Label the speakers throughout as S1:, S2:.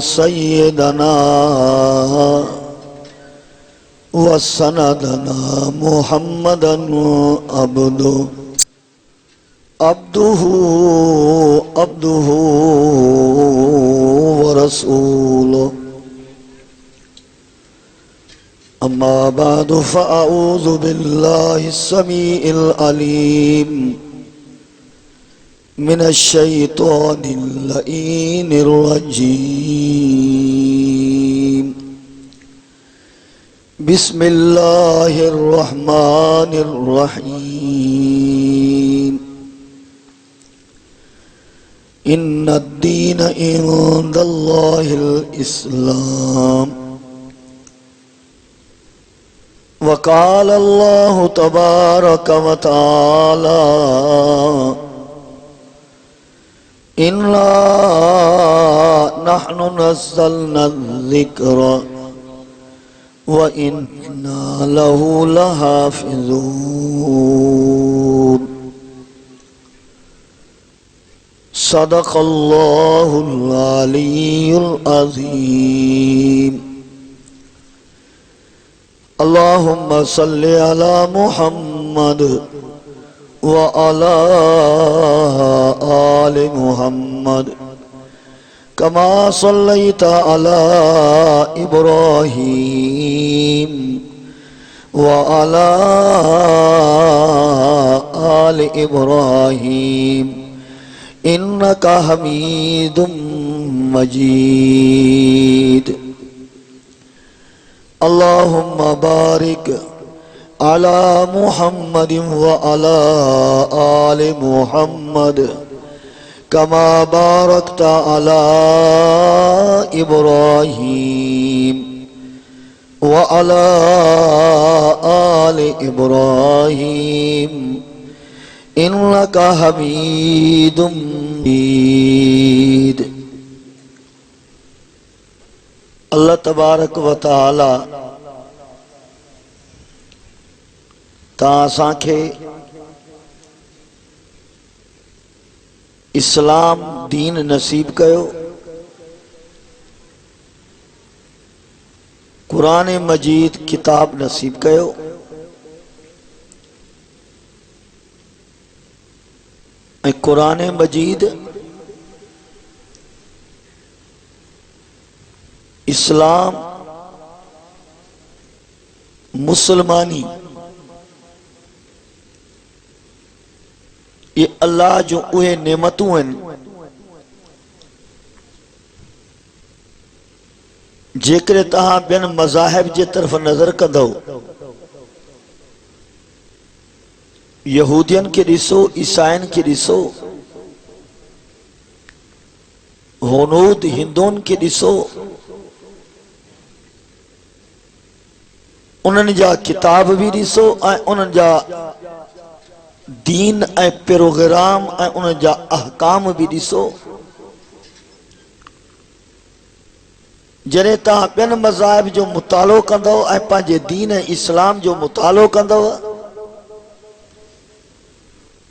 S1: सय्यदना व सनदना मुहम्मदन अब्दुहु व रसूलुहु। अम्मा बादु फ़अऊज़ु बिल्लाहि स्समीइल अलीम मिनश्शैतानिर लईनिर रजीम। बिस्मिल्लाहिर रहमानिर रहीम। इन्नद-दीन इंदल्लाहिल इस्लाम। वक़ाल अल्लाहु तबारक व तआला इन्ना नहनु नज़्ज़लना ज़िक्र व इन्ना लहू लहाफ़िज़ून। सदक़ल्लाहुल अलीयुल अज़ीम। अल्लाहुम्मा सल्लि अला मुहम्मद व अला आलि मुहम्मद कमा सल्लैता अला इब्राहीम व अला आलि इब्राहीम इन्नका हमीदुम मजीद। अल्लाहुम्मा बारिक अला मुहम्मद व अला आलि मुहम्मद कमा बारकता अला इब्राहीम व अला आलि इब्राहीम इन्नका हमीदुम मजीद। अल्लाह तबारक व तआला ता असांखे इस्लाम दीन नसीब कयो, कुरान मजीद किताब नसीब कयो, कुरान मजीद इस्लाम मुसलमानी ये अल्लाह जो उहे नेमतूं आहिनि जेकरे तहां ॿियनि मज़ाहिब जे तरफ़ नज़र कंदव, यहूदियन के ॾिसो, ईसाइन के ॾिसो, हुनूद हिंदुन के ॾिसो, उन्हनि जा किताब भी ॾिसो ऐं उन्हनि जा दीन ऐं प्रोग्राम ऐं उन्हनि जा अहकाम भी ॾिसो। जॾहिं तव्हां ॿियनि मज़ाहिब जो मुतालो कंदव ऐं पंहिंजे दीन इस्लाम जो मुतालो कंदव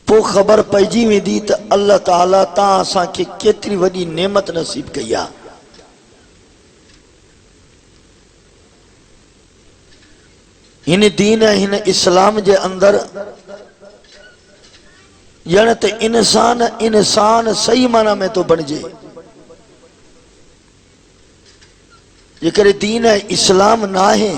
S1: पोइ ख़बर पइजी वेंदी त अल्लाह ताला तव्हां असांखे केतिरी वॾी नेमत नसीब कई आहे। हिन दीन हिन इस्लाम जे अंदर ॼण त इंसान सही माना में तो बणिजे। जेकर दीन इस्लाम ना आहे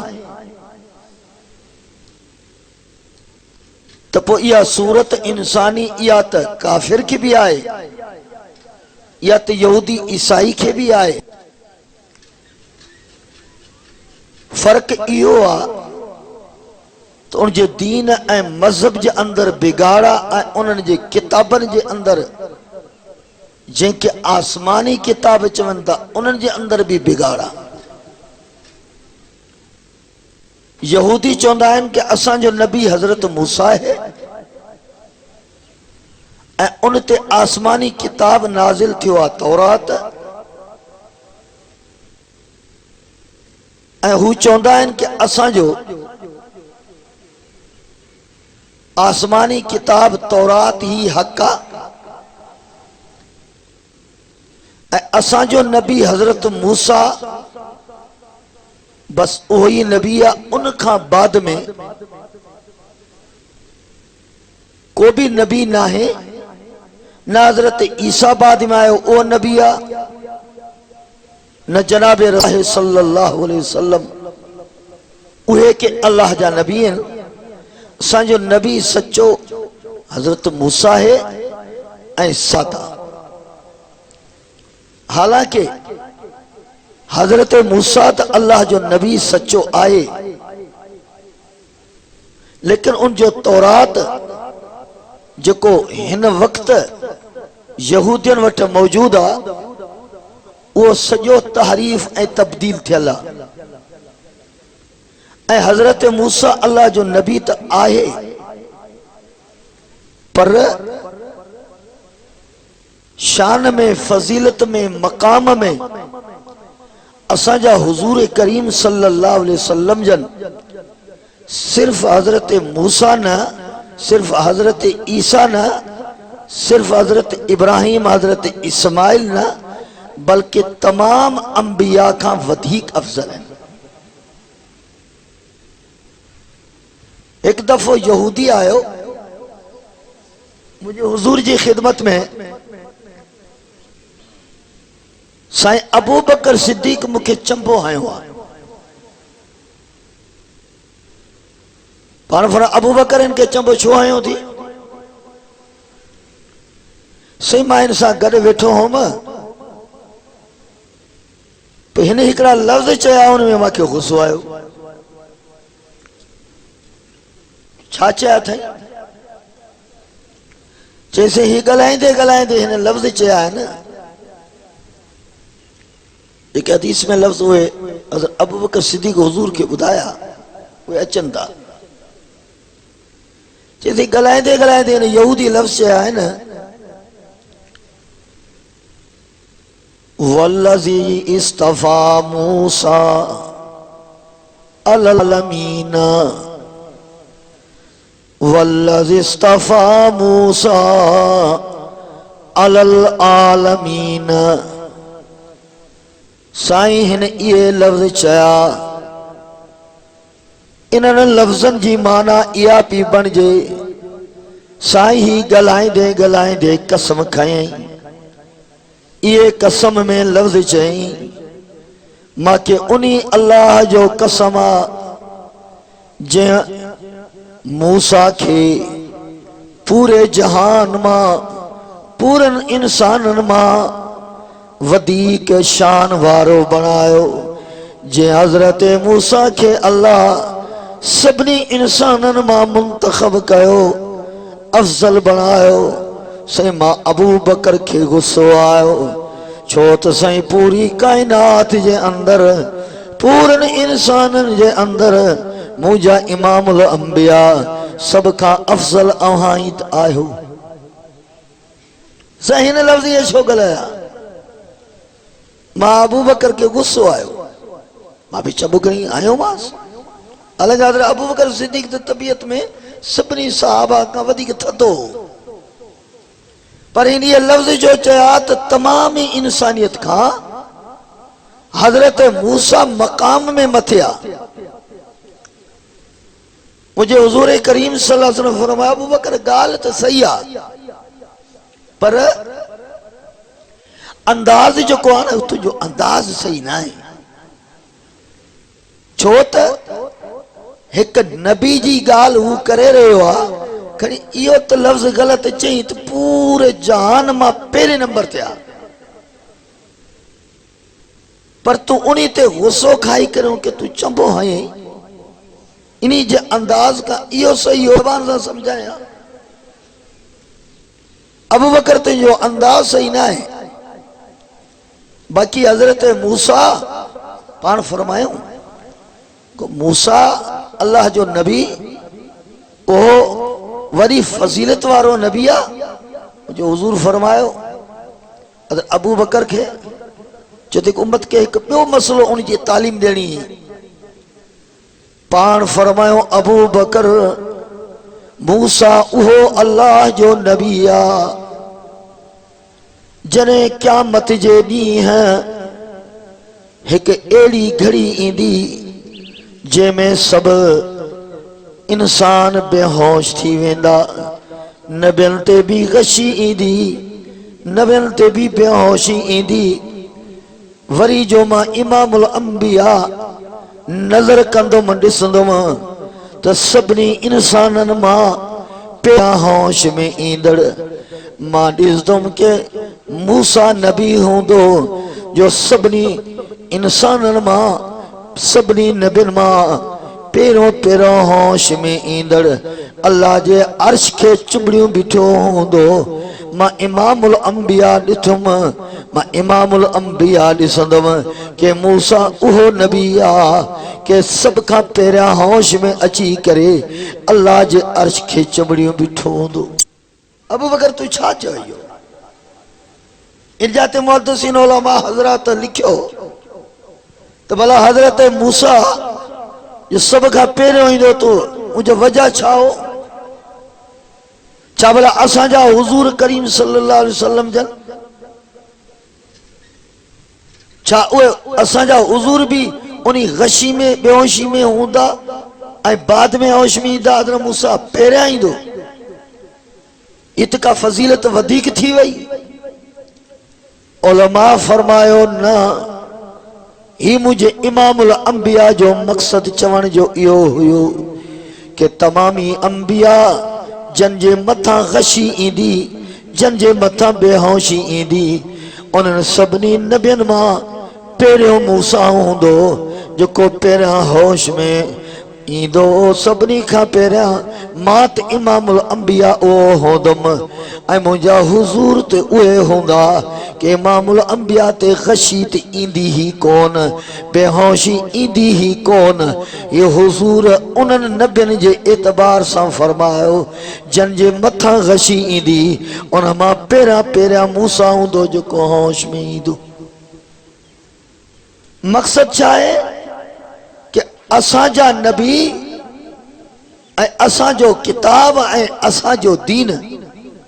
S1: त पोइ इहा सूरत इंसानी इहा त काफ़िर खे भी आहे, या त यहूदी ईसाई खे भी आहे। फर्क इहो आहे तो उनके दीन ऐं मजहब जे अंदर बिगाड़ा ऐं उन्हनि जे किताबनि जे अंदर जंहिंखे आसमानी किताब चवनि था उन्हनि जे अंदर भी बिगाड़ा। यहूदी चवंदा आहिनि कि असांजो नबी हज़रत मूसा है ऐं उन ते आसमानी किताब नाज़िल थियो आहे तौरात, ऐं हू चवंदा आहिनि कि असांजो आसमानी किताब तौरात ही हक असांजो नबी हजरत मूसा बस वही नबी आ। उन खां बाद में को भी नबी ना है। न हजरत ईसा बाद में आयो ओ नबी आ, न जनाब रसूल सल्लल्लाहु अलैहि वसल्लम उहे के अल्लाह जा नबी हैं। असांजो नबी सच्चो हजरत मूसा है ऐं सादा। हालांकि हजरत मूसा तो अल्लाह जो नबी सच्चो आए, लेकिन उन जो तौरात जो हिन वक्त यहूदियन वट मौजूद आ वो सजो तहरीफ ए तब्दील थियल आ। ऐं हजरत मूसा अल्लाह जो नबी तो आहे, पर शान में, फजीलत में, मकाम में असांजा हुजूर करीम सल्लल्लाहु अलैहि वसल्लम जन सिर्फ हजरत मूसा न, सिर्फ हजरत ईसा न, सिर्फ हजरत इब्राहिम, हजरत इस्माइल न, बल्कि तमाम अंबिया का वधिक अफजल है। एक दफो यहूदी आयो मुझे हुजूर जी खिदमत में, साईं अबू बकर सिद्दीक मुखे चंबो आयो आ। पाण फर अबू बकर इनके चंबो छो आयो थी? सही मां इन सां गॾु वेठो हुअमि, तो हिन हिकिड़ा लफ़्ज़ चया, उन में मूंखे गुस्सो आयो। छा चया अथई? चइसे ही ॻाल्हाईंदे ॻाल्हाईंदे हिन लफ़्ज़ चया आहिनि, जेके हदीस में लफ़्ज़ हुए हज़रत अबू बकर सिद्दीक़ हुजूर के ॿुधाया उहे अचनि था। चइसे ॻाल्हाईंदे ॻाल्हाईंदे हिन यहूदी लफ़्ज़ चया आहिनि, वल्लज़ी इस्तफ़ा मूसा अलल आलमीन, वल्लज़ी इस्तफ़ा मूसा अलल आलमीन। साईं हिन ये लफ्ज़ चया, इन्हनि लफ्ज़नि जी माना इहा पई बणिजे, साईं ही ॻाल्हाईंदे ॻाल्हाईंदे कसम खयईं। ये कसम में लफ्ज़ चई, मांखे उन्ही अल्लाह जो कसम आ जंहिं मूसा के पूरे जहान मां, पूरनि इंसाननि मां वधीक शान वारो बणायो। जे हजरत मूसा के अल्लाह सभिनी इंसाननि मां मुंतखब कयो, अफजल बणायो। साईं मां अबू बकर के गुस्सो आयो, छो त साईं पूरी कायनात जे अंदर, पूरनि इंसाननि जे अंदर मुंहिंजा इमामुल अंबिया सब खां अफजल अव्हां ई त आहियो। साईं हिन लफ़्ज़ ये छो ॻाल्हाया? मां अबू बकर के गुस्सो आयो, मां भी चबो खणी आयो मांस। हालांकि हज़रत अबू बकर सिद्दीक़ त तबियत में सभिनी सहाबा खां वधीक थधो, पर इन ये लफ्ज़ जो चया त तमाम ही इंसानियत खां हजरत मूसा मकाम में मथे आ। मुझे हुजूर करीम सल्लल्लाहु अलैहि वसल्लम फरमाया, अबू बकर गाल तो सही आ, पर अंदाज जो को है ना, जो अंदाज सही ना है। छो त एक नबी जी गाल हू करे रहियो आ, खणी इहो त लफ्ज़ गलत चई तो पूरे जहान मां पहले नंबर ते आ, पर तू उन्हीं ते गुस्सो खाई करे के तू चंबो है, इन्हीं जे अंदाज का इहो सही ज़बान सां समझाया। अबू बकर ते जो अंदाज सही ना है। बाकी हजरत मूसा पान फरमायो को मूसा अल्लाह जो नबी ओ वरी फजीलत वारो नबी आ। जो हुजूर फरमायो अबू बकर के जो उम्मत के एक बो मसलो उनकी तालीम देनी पान फरमायो, अबू बकर मूसा उहो अल्लाह जो नबी आ जने क़यामत जे ॾींहुं है एक एड़ी घड़ी ईंदी जंहिंमें सब इंसान बेहोश थी वेंदा। नबियन ते भी गशी ईंदी, नबियन ते भी बेहोशी ईंदी। वरी जो मां इमामुल अंबिया नज़र कंदुमि ॾिसंदुमि त सभिनी इंसाननि मां पहिरियां होश में ईंदड़ मां ॾिसंदुमि के मूसा नबी हूंदो जो सभिनी इंसाननि मां सभिनी नबियनि मां पहिरियों पहिरियों होश में ईंदड़ अल्लाह जे अर्श खे चुभड़ियूं बीठो हूंदो। मां इमामुल अंबिया ॾिठुमि, मां इमामुल अंबिया ॾिसंदुमि के मूसा उहो नबी आ के सब खां पहिरियां होश में अची करे अल्लाह जे अर्श खे चुभड़ियूं बीठो हूंदो। अबू बकर तू छा चयो? इरजा ते मुहद्दिसीन उलमा हज़रात लिखियो तो भला हज़रत मूसा जो सब खां पहिरियों ईंदो तो उनजो वजह छा हो? छा भला असांजा हुजूर करीम सल्लल्लाहु अलैहि वसल्लम जन छा उहे असांजा हुजूर भी उनी गशी में बेहोशी में हूंदा ऐं बाद में होश में ईंदा? हज़रत मूसा पहिरियां ईंदो, इतका फजीलत वधीक थी वई। उलमा फरमायो न, ही मुझे इमामुल अंबिया जो मकसद चवण जो इहो हुयो कि तमामी अंबिया जन जे मथा गशी ईंदी, जन जे मथा बेहोशी ईंदी, उन्हनि सभिनी नबियनि मां पहिरियों मूसा हूंदो जेको पहिरियां होश में ईंदो। सभिनी खां पहिरियां मां त इमामुल अंबिया उहो हूंदुमि ऐं मुंहिंजा हुजूर ते उहे हूंदा कि इमामुल अंबिया ते गशी त ईंदी ही कोन, बेहोशी ईंदी ही कोन। ये हुजूर उन्हनि नबियनि जे एतबार सां फरमायो जन जे मथां गशी ईंदी उन मां पहिरियां पहिरियां मूसा हूंदो जेको होश में ईंदो। मकसद छा है कि असांजा नबी ऐं असांजो किताब ऐं असांजो दीन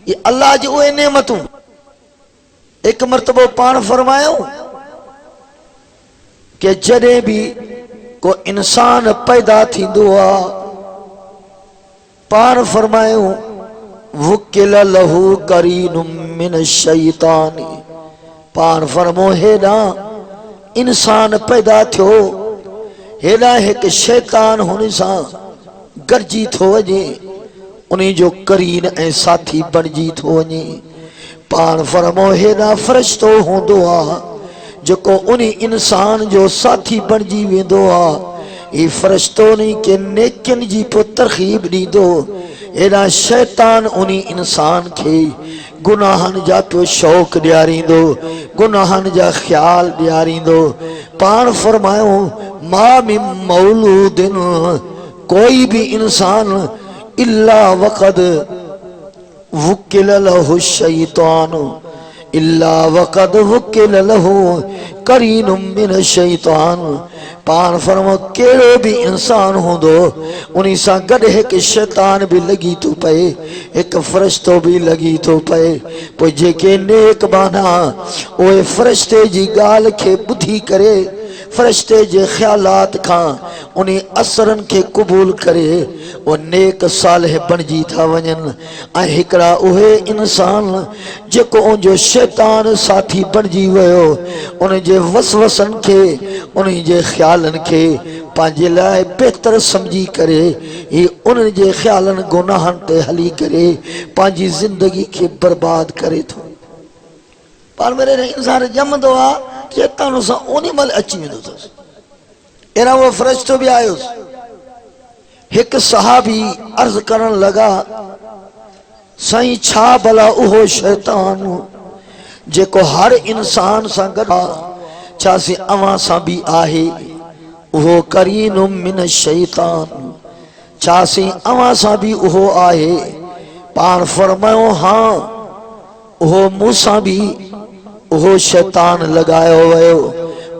S1: ये अल्लाह जी उहे नेमतूं। एक मरतबो पाण फरमायो कि जॾहिं भी को इंसान पैदा थींदो आ पाण फरमायो वुकिल लहू करीनुम मिन शैतानी। पाण फरमो हेॾा इंसान पैदा थियो हेॾा एक शैतान हुन सां गॾिजी थो वञे, उन्हीं जो करीन ऐं साथी बणिजी थो वञे। पाण फरमो हेॾा फरिश्तो हूंदो आ जेको उन इंसान जो साथी बणिजी वेंदो आ। ही फरिश्तो नहीं के नेकियन जी पो तरकीब ॾींदो, हेॾा शैतान उन इंसान खे गुनाहन जा पियो शौक़ ॾियारींदो, गुनाहन जा ख्याल ॾियारींदो। पाण फरमायो मां मिन मौलूदिन, कोई भी इंसान इल्ला वक़द वुकिल लहु शैतान, इल्ला वक़द वुकिल लहु करीनुम मिन शैतान। पाण फरमो केड़ो भी इंसान होंदो उन्हीं सां गॾु एक शैतान भी लगी तो पए, एक फरिश्तो भी लगी तो पए। पोइ जेके नेक बाना ओए फरिश्ते जी गाल के बुधी करे फरिश्ते जे ख्यालात खां उन असरन के कबूल करे वो नेक सालिह बणिजी था वञनि। ऐं हिकड़ा उहे इंसान जेको उनजो शैतान साथी बणिजी वियो उन जे वसवसन के उन जे ख्यालन के पंहिंजे लाइ बेहतर समझी करे ही उन जे ख्यालन गुनाहन ते हली करे पंहिंजी जिंदगी के बर्बाद करे थो। पर मेरे इंसान जमंदो आ शैतान सां उन महिल अची वेंदो अथसि। अहिड़ा उहो फरिश्तो भी आयो। एक सहाबी अर्ज करण लगा साईं छा भला उहो शैतान जेको हर इंसान सां गॾु आहे छा से अवां सां भी आहे? उहो करीनु मिन शैतान, छा से अवां सां भी उहो आहे? पाण फरमायो हाँ उहो मूसां भी उहो शैतान लगायो वयो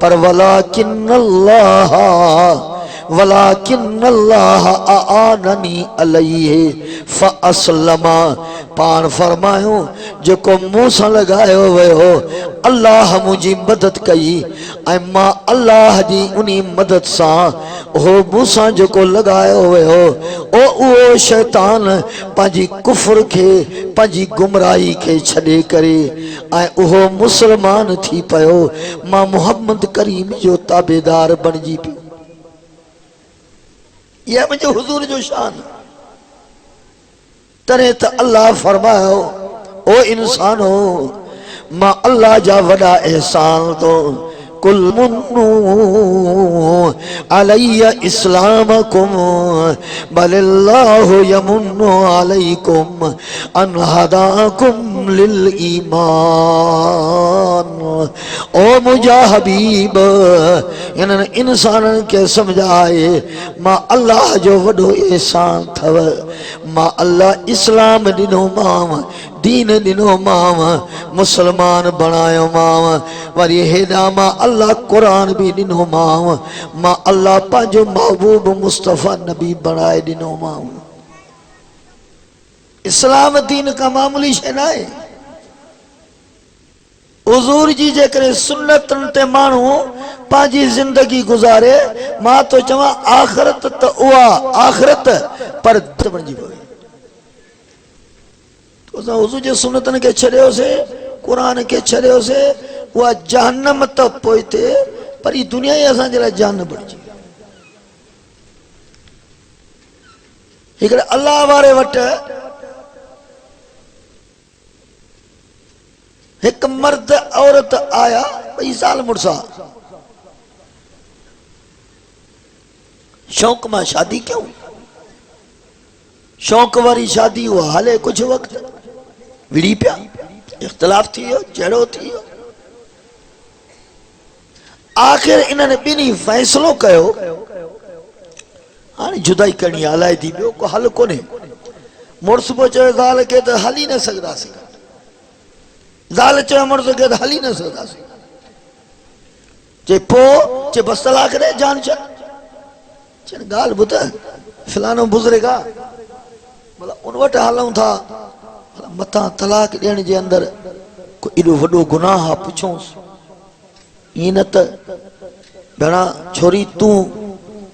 S1: पर वलाकिन अल्लाह वलाकिन्नल्लाह आननी अलैहि फअस्लमा। पान फरमायो जेको मूसा लगायो वयो अल्लाह मुझी मदद कई ऐं मां अल्लाह जी उनी मदद सा हो मूसा जेको लगायो वयो ओ उहो शैतान पंहिंजी कुफर के पंहिंजी गुमराही के छॾे करे ऐं उहो मुसलमान थी पयो। मां मोहम्मद करीम जो ताबेदार बणजी पियो। यह मुझे हुजूर जो शान। तरे तो अल्लाह फरमायो ओ इंसान हो मां अल्लाह जा वड़ा एहसान तो कुल मुन्नु अलैया इस्लामकुम बलिल्लाहु यमुन्नु अलैकुम अन हदाकुम लिल ईमान। ओ मुझा हबीब इन इंसान के समझाए मां अल्लाह जो वडो एहसान थव। मां अल्लाह इस्लाम दिनो माव दीन दिनो माव मुसलमान बनायो माव वरी हेदा मां अल्लाह कुरान भी दिनो माव मां अल्लाह पांजो महबूब मुस्तफा नबी बनाए दिनो माव। इस्लाम दीन का मामूली शे ना है। हुजूर जी जे करे सुन्नतन ते मानू पांजी जिंदगी गुजारे मां तो चवा आखिरत तो उआ आखिरत पर बणजी पवे। तो हुजूर जे सुन्नतन के छड़ियो से कुरान के छड़ियो से वह जहन्नम तो पोइते पर ई दुनिया ही असां जे लाइ जहन्नम बणजी। हिकिड़े अल्लाह वारे वट एक मर्द औरत आया 2 साल मुड़सा शौक में शादी क्यों शौक वारी शादी हुआ हाले कुछ वक्त विड़ी पिया इख्तलाफ थी जड़ो थी। आखिर इन्होंने बिनी फैसलो कयो हाँ जुदाई करनी हलाई थी बो को हल कोने। मुड़स पो चयो ज़ाल के तो हली न सकदासीं ज़ाल चयो मुड़स के तो हली न सकदासीं चे पो चे बस तलाक दे जान छॾ चन गाल बुध फलानो बुज़ुर्ग भला उन वट हलूं था मथा तलाक देने जे अंदर को एडो वडो गुनाह आ पुछोस ई न त भेणा छोरी तू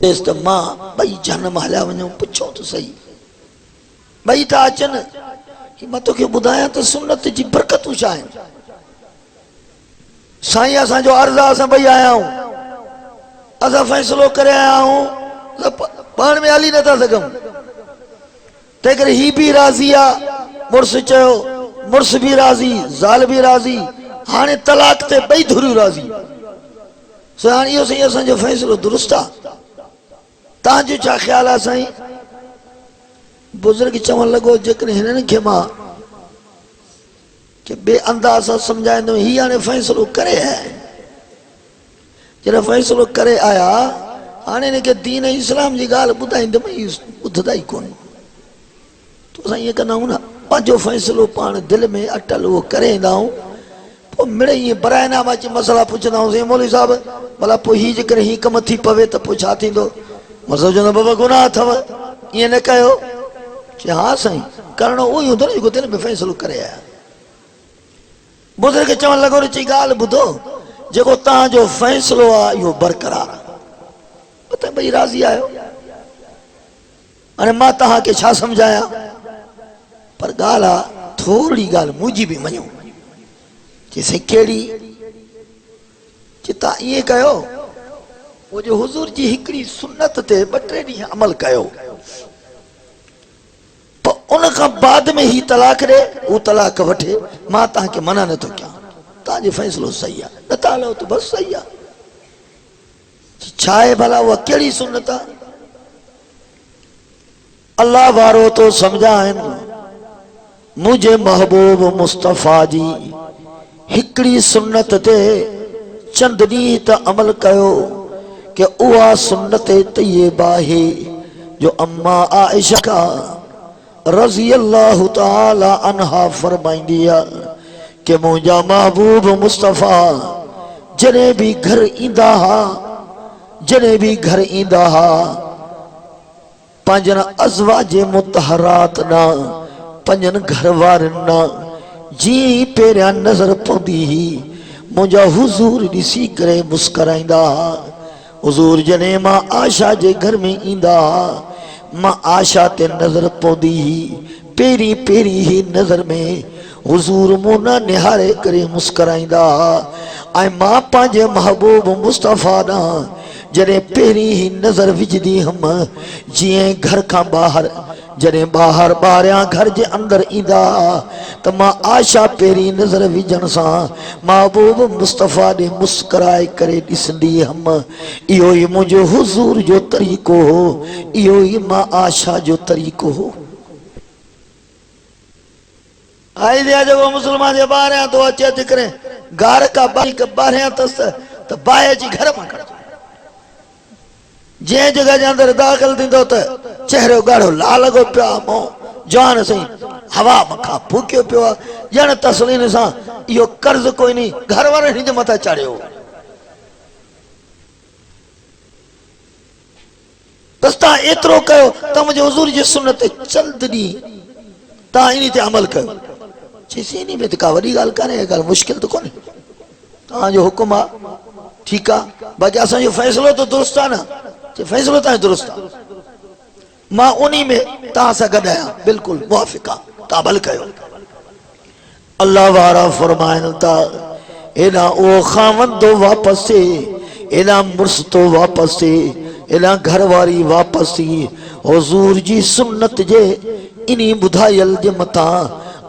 S1: देस त मां बई जन्म हलिया वञो पुछो तो सही बई था अचन कि मैं तोखे बुधाया तो सुन्नत जी बरकतूं छा आहिनि। साईं असां जो अर्ज़ आहे असां बई आया आहियूं असां फ़ैसिलो करे आया आहियूं पाण में हली नथा सघूं तंहिं करे ही भी राज़ी आहे मुड़स चयो मुड़स भी राज़ी ज़ाल भी राज़ी हाणे तलाक ते ॿई धुरियूं राज़ी। सो हाणे इहो साईं असांजो फ़ैसिलो दुरुस्त आहे तव्हांजो छा ख़्याल आहे साईं। बुज़ुर्ग चवण लॻो जेकॾहिं हिननि खे मां के बे अंदाज़ सां सम्झाईंदो ही हाणे फ़ैसिलो करे आया जॾहिं फ़ैसिलो करे आया हाणे हिनखे दीन इस्लाम जी ॻाल्हि ॿुधाईंदुमि ॿुधंदा ई कोन। तो असां ईअं कंदा आहियूं न पंहिंजो फ़ैसिलो पाण दिलि में अटल उहो करे ईंदा आहियूं पोइ मिड़े ईअं बराइनामा अची मसइला पुछंदा आहियूं मौलवी साहिबु भला पोइ हीअ जेकॾहिं हीअ कमु थी पवे त पोइ छा थींदो मसो चवंदो बाबा गुनाह अथव ईअं न कयो चए हा साईं करिणो उहो ई हूंदो न जेको दिलि में फ़ैसिलो करे आया। बुज़ुर्ग चवणु लॻो चई ॻाल्हि ॿुधो जेको तव्हांजो फ़ैसिलो आहे इहो बरक़रार आहे त भई राज़ी आहियो हाणे मां तव्हांखे छा सम्झायां पर ॻाल्हि आहे थोरी ॻाल्हि मुंहिंजी बि मञो चई साईं कहिड़ी चई तव्हां ईअं कयो वो जो हुजूर जी हिकिड़ी सुन्नत ते 2-3 ॾींहं अमल कयो उन खां बाद में ही तलाक ॾे वो तलाक वठे मां तव्हांखे मना नथो कयां तव्हांजो फ़ैसिलो सही आहे नथा हलो त बसि सही आहे। छा आहे भला उहा कहिड़ी सुन्नत आहे अल्लाह वारो तो सम्झाइनि मुझे महबूब मुस्तफ़ा जी हिकिड़ी सुन्नत ते चंद ॾींहं त अमल कयो कि उहा सुन्नत तय्यबा आहे जो अम्मा आइशा का रज़ी अल्लाह ताला अन्हा फरमाईंदी आहे कि मुंहिंजा महबूब मुस्तफ़ा जॾहिं भी घर ईंदा हा जने भी घर ईंदा हा पंजन अज़वाजे मुतहरात ना पंजन घर वारन ना जी पेरिया नजर पौंदी ही मुझा हुजूर दिसी करे मुस्कराइंदा हा। हुजूर जने मां आशा जे घर में ईंदा मां आशा ते नजर पौंदी ही पेरी पेरी ही नजर में हुजूर मुना निहारे करे मुस्कराइंदा ऐं मां पंहिंजे महबूब मुस्तफ़ा ना जॾहिं पहिरीं ही नज़र विझदी हम जीअं घर खां ॿाहिरि जॾहिं ॿाहिरि ॿारियां घर जे अंदर ईंदा त मां आशा पहिरीं नज़र विझण सां महबूब मुस्तफ़ा ॾे मुस्कराए करे ॾिसंदी हम। इहो ई मुंहिंजो हुजूर जो तरीक़ो हो, इहो ई मां आशा जो तरीक़ो हो। आई दिया जब मुसलमान जे ॿारियां तो अचे अच करे गार का बाई का ॿारियां अथसि त बाहि अची घर मां कढ जंहिं जगह जे अंदर दाख़िल थींदो त चेहरो ॻाढ़ो लाल लॻो पियो आहे मुंहुं जवान सही हवा मखां फूकियो पियो आहे ॼण तस्लीन सां इहो कर्ज़ कोई नहीं घर वारनि हिन जे मथां चाढ़ियो। बसि तव्हां एतिरो कयो त मुंहिंजे हुज़ूर जी सुन्नत चंद ॾींहं तव्हां इन ते अमल कयो। चईसि इन में त का वॾी ॻाल्हि कान्हे, ॻाल्हि मुश्किल त कोन्हे, तव्हांजो हुकुम आहे ठीकु आहे, बाक़ी असांजो फ़ैसिलो त दुरुस्त आहे न। फैसलो तव्हां दुरुस्त आहे, मां उन्ही में तव्हां सां गॾु आहियां, बिल्कुलु मुवाफ़िक़ आहे, तव्हां भल कयो। अल्लाह वारा फरमाइनि था एॾा उहो ख़ावंद तो वापसि थिए एॾा मुड़ुस तो वापसि थिए एॾा घरवारी वापसि थी हुज़ूर जी सुन्नत जे इन्ही ॿुधायल जे मथां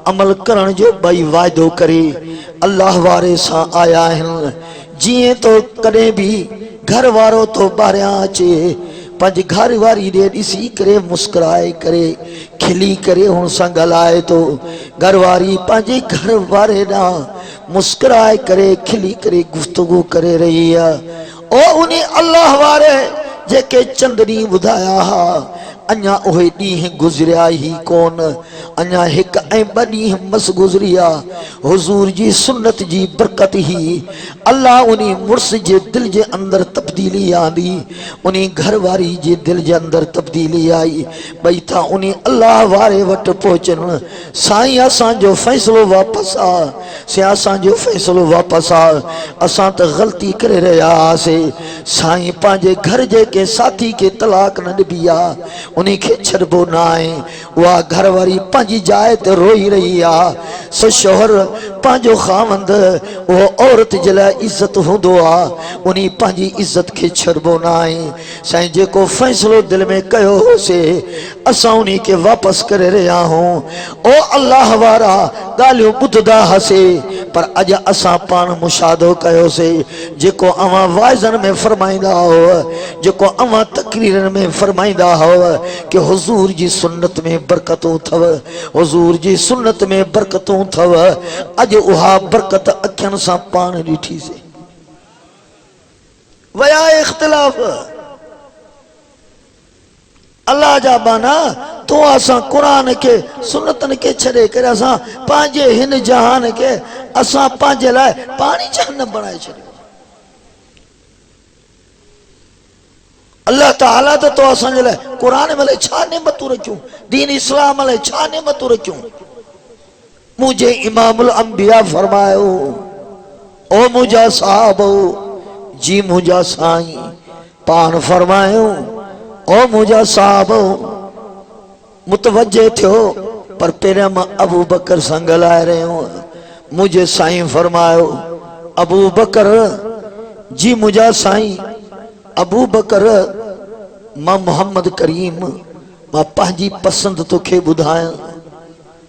S1: अमल करण जो भई वाइदो करे अल्लाह वारे सां आया आहिनि। जीअं तो कॾहिं बि घर वारो तो ॿाहिरियां अचे पंहिंजी घर वारी ॾे ॾिसी करे मुस्कुराए करे खिली करे हुन सां ॻाल्हाए तो घर वारी पंहिंजे घर वारे ॾांहुं मुस्कुराए करे खिली करे गुफ्तगू करे रही आहे। ओ उन अल्लाह वारे जेके चंद ॾींहं ॿुधाया हा अञा उहे ॾींहं गुज़रिया ही कोन, अञा हिकु ऐं ॿ ॾींहं मस गुज़रिया। हुज़ूर जी सुन्नत जी बरकत ही अल्लाह उन मुड़ुस जे दिल जे अंदर तब्दीली आंदी, उन घरवारी जे दिल जे अंदर तब्दीली आई, भई था उन अल्लाह वारे वटि पहुचनि। साईं असांजो फ़ैसिलो वापसि आ, से असांजो फ़ैसिलो वापसि आ, असां त ग़लती करे रहिया हुआसीं। साईं पंहिंजे घर जे के साथी के तलाक न ॾिबी आहे उन खे छॾिबो न आहे, उहा घर वारी पंहिंजी जाइ ते रोई रही आहे। सो शोहर पंहिंजो ख़ावंद उहो औरत जे लाइ इज़त हूंदो आहे, उन पंहिंजी इज़त खे छॾिबो न आहे। साईं जेको फ़ैसिलो दिलि में कयो होसीं असां उन खे वापसि करे रहिया आहियूं। ओ अल्लाह वारा ॻाल्हियूं ॿुधंदा हुआसीं पर अॼु असां पाण मुशाहिदो कयोसीं जेको अवां वाइज़नि में फरमाईंदा हुआ, जेको अवां तकरीरनि में फरमाईंदा हुआ कि हुज़ूर जी सुन्नत में बरकतूं अथव, हुज़ूर जी सुन्नत में बरकतूं अथव। अॼु उहा बरकत अखियुनि सां पाण ॾिठीसीं। वया इख्तिलाफ़ अल्लाह जा बाना तो असां कुरान के सुन्नतन के छड़े करे असां पंहिंजे हिन जहान के असां पंहिंजे लाइ पाणी जहन्नम बणाए छॾियो। अल्लाह ताला तो असांजे लाइ कुरान में छा नेमतूं रखियूं, दीन इस्लाम लाइ छा नेमतूं रखियूं। मुझे इमामुल अंबिया फरमायो ओ मुझा साहब जी मुझा साईं पान फरमायो ओ मुझा साहब मुतवज्जे थियो पर पहिरियां मां अबू बकर सां ॻाल्हाए रहियो। मुझे साईं फरमायो अबू बकर जी मुझा साईं अबू बकर मां मोहम्मद करीम मां पंहिंजी पसंद तोखे ॿुधायां,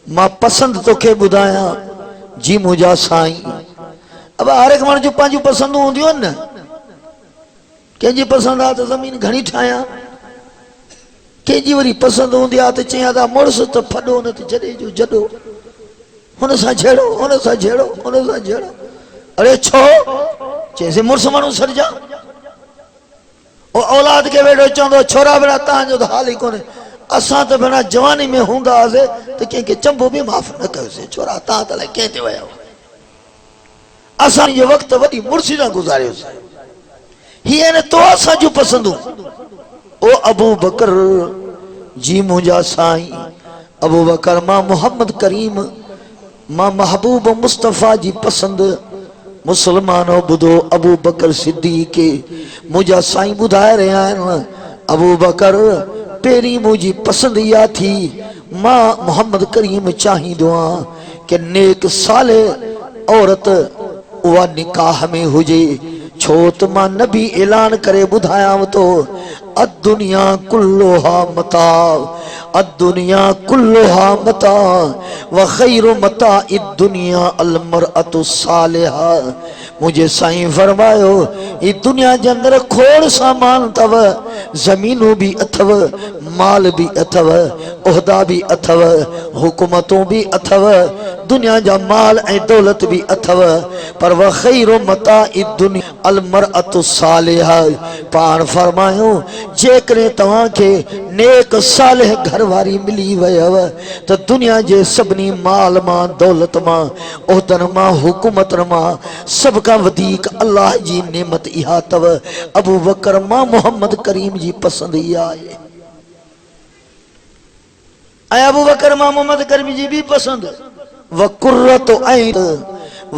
S1: मां पसंद तोखे ॿुधायां जी मुझा साईं। अब हर एक माण्हू जो पंहिंजूं पसंदूं हूंदियूं आहिनि न, कंहिंजी पसंद आहे त ज़मीन घणी ठाहियां, कंहिंजी वरी पसंद हूंदी आहे त चयां था मुड़ुस त फॾो न त जॾे जो जॾो हुन सां छेड़ो हुन सां छेड़ो हुन सां छेड़ो। अरे छो चइसि मुड़ुस माण्हू सॾिजा। औलाद के वेठो चवंदो छोरा भेणा तव्हांजो त हाल ई कोन्हे, असां त भेणा जवानी में हूंदा हुआसीं त कंहिंखे चंबो बि माफ़ न कयोसीं, छोरा तव्हां त अलाए कंहिं ते विया असां इहो वक़्तु वॾी मुड़ुसी सां गुज़ारियोसीं। ही ने तो असा जो पसंद ओ अबू बकर जी मुझा साईं अबू बकर मां मोहम्मद करीम मां महबूब मुस्तफ़ा जी पसंद मुसलमानों बुधो अबू बकर सिद्दीक़ मुझा साईं बुधाए रहा है अबू बकर पेरी मुझी पसंद या थी मां मोहम्मद करीम चाहिदो कि नेक साले औरत वह निकाह में हुजे छो तो मां नबी ऐलान करे बुधाया तो अद्दुनिया कुल्लुहा मता अद्दुनिया कुल्लुहा मता व खैरु मता इद्दुनिया अल मरअतु सालिहा मुझे साईं फरमायो ये दुनिया के अंदर खोड़ सामान तव जमीनों भी अथव माल भी अथव ओहदा भी अथव हुकूमतों भी अथव दुनिया जा माल ए दौलत भी अथव पर वह खैरो मता दुनिया अल मरअतु सालिहा पान फरमायो जेकरे तवा के नेक सालिह घरवारी मिली वयव तो दुनिया जे सबनी माल मां दौलत मां ओहदन मां हुकूमतन मां सब का वधीक अल्लाह जी नेमत इहा तव अबू बकर मां मोहम्मद करीम जी पसंद इहा है अबू बकर मां मोहम्मद करीम जी भी पसंद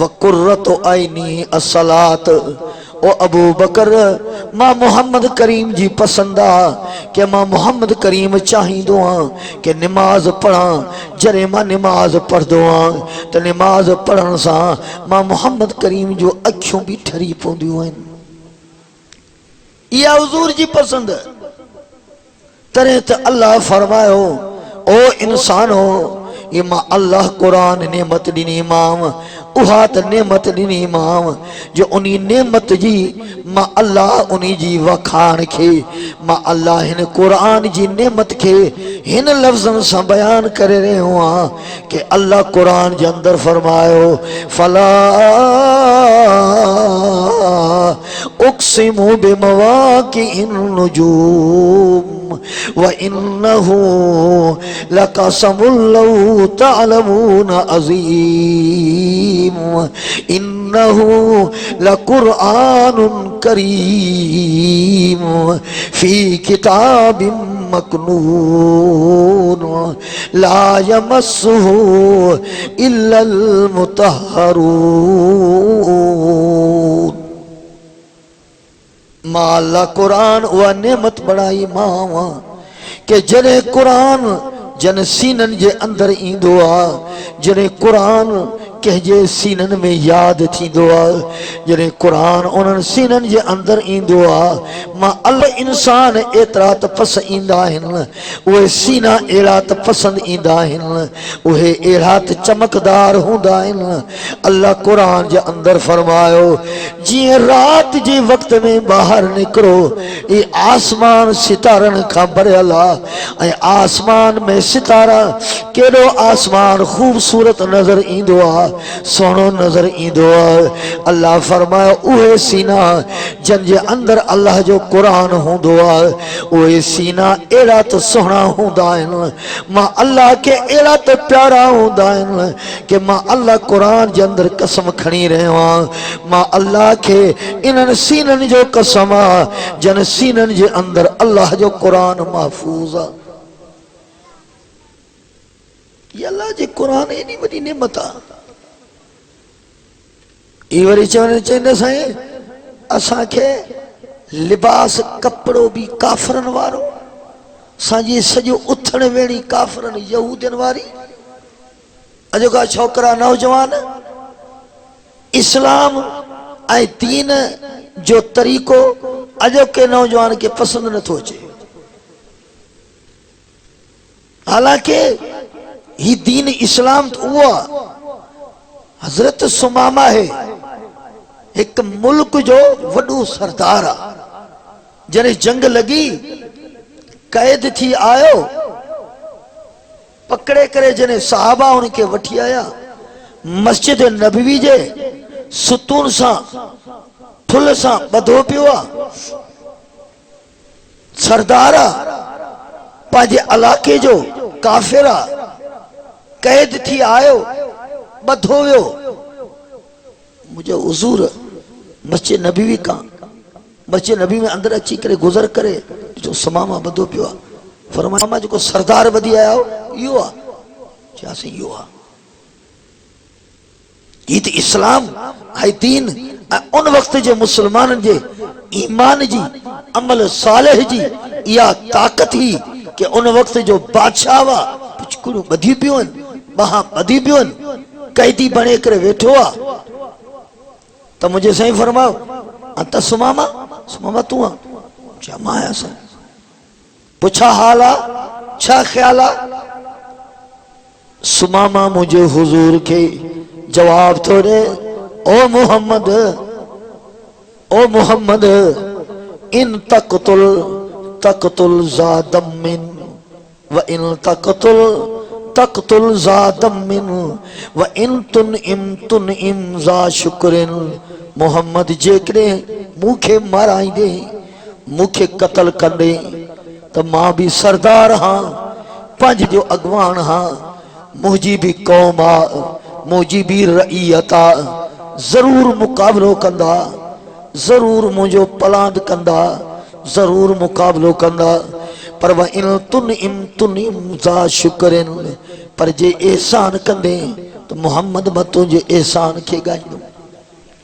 S1: वकुर्रतु ऐनी अस्सलात ओ अबू बकर मां मोहम्मद करीम जी पसंद आ कि मां मोहम्मद करीम चाहिदो कि नमाज पढ़ा जरे मां नमाज पढ़दो तो नमाज पढ़न सा मां मोहम्मद करीम जो अखियों भी ठरी पौंदियूं आहिनि या हुजूर जी पसंद तरे तो अल्लाह फरमायो ओ इंसान हो ये मां अल्लाह कुरान नेमत दिनी माम उहा त नेमत दिनी माम जो उनी नेमत जी मां अल्लाह उनी जी वखाण खे मां अल्लाह हिन कुरान जी नेमत खे हिन लफ्ज़न से बयान करे रहियो आ कि अल्लाह कुरान जे अंदर फरमायो फला उक़सिमु बिमवाक़िइन नुजूम व इन्नहु लक़समुन लौ तअलमून अज़ीम इन्नहु लकुरआनुन करीम फी किताबिम मकनून ला यमस्सुहु इल्लल मुतहहरून माला कुरान वह नेमत बढ़ाई मावा के जने कुरान जन सीनन जे अंदर इंदो आ जने कुरान कहजे सीनन में याद थींदो आ जने कुरान उन सीनन जे अंदर इंदो आ मां अल्लाह इंसान एतरा त पसंद आहिनि उहे सीना एड़ा त पसंद इंदा आहिनि उहे एड़ा त चमकदार हुंदा आहिनि अल्लाह कुरान जे अंदर फरमायो जी रात जे वक्त में बाहर निकरो ये आसमान सितारन का भरियल आ आसमान में सितारा केड़ो आसमान खूबसूरत नजर इंदो आ सोनो नजर इंदो आ अल्लाह फरमायो उहे सीना जन जे अंदर अल्लाह जो कुरान हुंदो आ उहे सीना एड़ा तो सोहना हुंदा आहिनि मां अल्लाह के एड़ा तो प्यारा हुंदा आहिनि कि मां अल्लाह कुरान जे अंदर कसम खणी रहियो आ मां अल्लाह के इन्हनि सीननि जो कसम आ जन सीननि जे अंदर अल्लाह जो कुरान महफूज आ ये अल्लाह जे कुरान एडी वडी नेमत आ ई वरी चवण चवंदा साईं असां के लिबास कपड़ो भी काफरन वारो साजी सजो उथण वेणी काफरन यहूदियन वारी अजोका छोकरा नौजवान इस्लाम ऐं दीन जो तरीको अजोके नौजवान के पसंद न थो अचे हालांकि ही दीन इस्लाम तो हुआ हजरत सुमामा है एक मुल्क जो वडो सरदार आ जने जंग लगी कैद थी आयो पकड़े करे जने साहबा उनके वठी आया मस्जिद नबवी जे सुतून सा फुल सा बधो पियो आ सरदार पांजे इलाके जो काफिरा कैद थी आयो बधो वियो मुझे हुजूर मस्जिद नबवी का मस्जिद नबी में अंदर अची करे गुज़र करे जो समामा बधो पियो आहे फरमाया जो सरदार बधी आया हो इहो आहे चयासीं इहो आहे ही तो इस्लाम है दीन उन वक्त जे मुसलमान जे ईमान जी अमल सालेह जी या ताकत ही कि उन वक्त जो बादशाह वा पुचकुड़ू बधी पियो बहा बधी पियो कैदी बने करे वेठो आ तो मुझे सही फरमाओ अंत सुमामा सुमामा तू आ क्या माया सा पुछा हाला छा ख्याला सुमामा मुझे हुजूर के जवाब थोड़े ओ मोहम्मद इन तकतुल ज़ादम मिन व इन तकतुल ज़ादम मिन व इन तुनइम ज़ा शुक्रिन मोहम्मद जेकरे मुखे माराई दे मुखे कत्ल कंदे तो मां भी सरदार हाँ पंज जो अगवान हाँ मुझी भी कौम आ मुझी भी रईयता जरूर मुकाबलो कंदा जरूर मुझो पलांद कंदा जरूर मुकाबलो कंदा पर वह इन तुनइम ज़ा शुक्रिन पर जे एहसान कंदे तो मोहम्मद मत तुझे एहसान के गाइंदो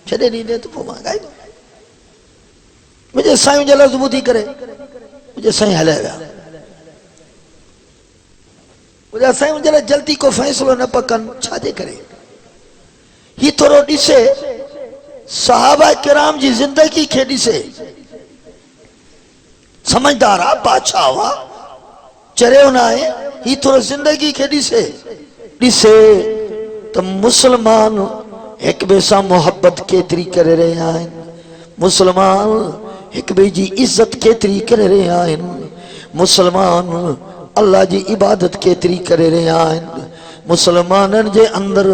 S1: छॾे ॾींदे तो पोइ मां गाइंदो मुझे साईं जे लफ़्ज़ ॿुधी करे मुझे साईं हलाए विया मुझे साईं मुझे लाइ जल्दी को फ़ैसिलो न पकन छाजे करे ही थोरो ॾिसे सहाबा किराम जी जिंदगी खे ॾिसे समझदार आ बादशाह हुआ चरियो न आहे ही थोरो जिंदगी खे ॾिसे तो मुसलमान एक ॿिए सां मोहब्बत केतिरी करे रहिया आहिनि मुसलमान एक ॿिए जी इज्जत केतिरी करे रहिया आहिनि मुसलमान अल्लाह जी इबादत केतिरी करे रहिया आहिनि मुसलमाननि जे अंदर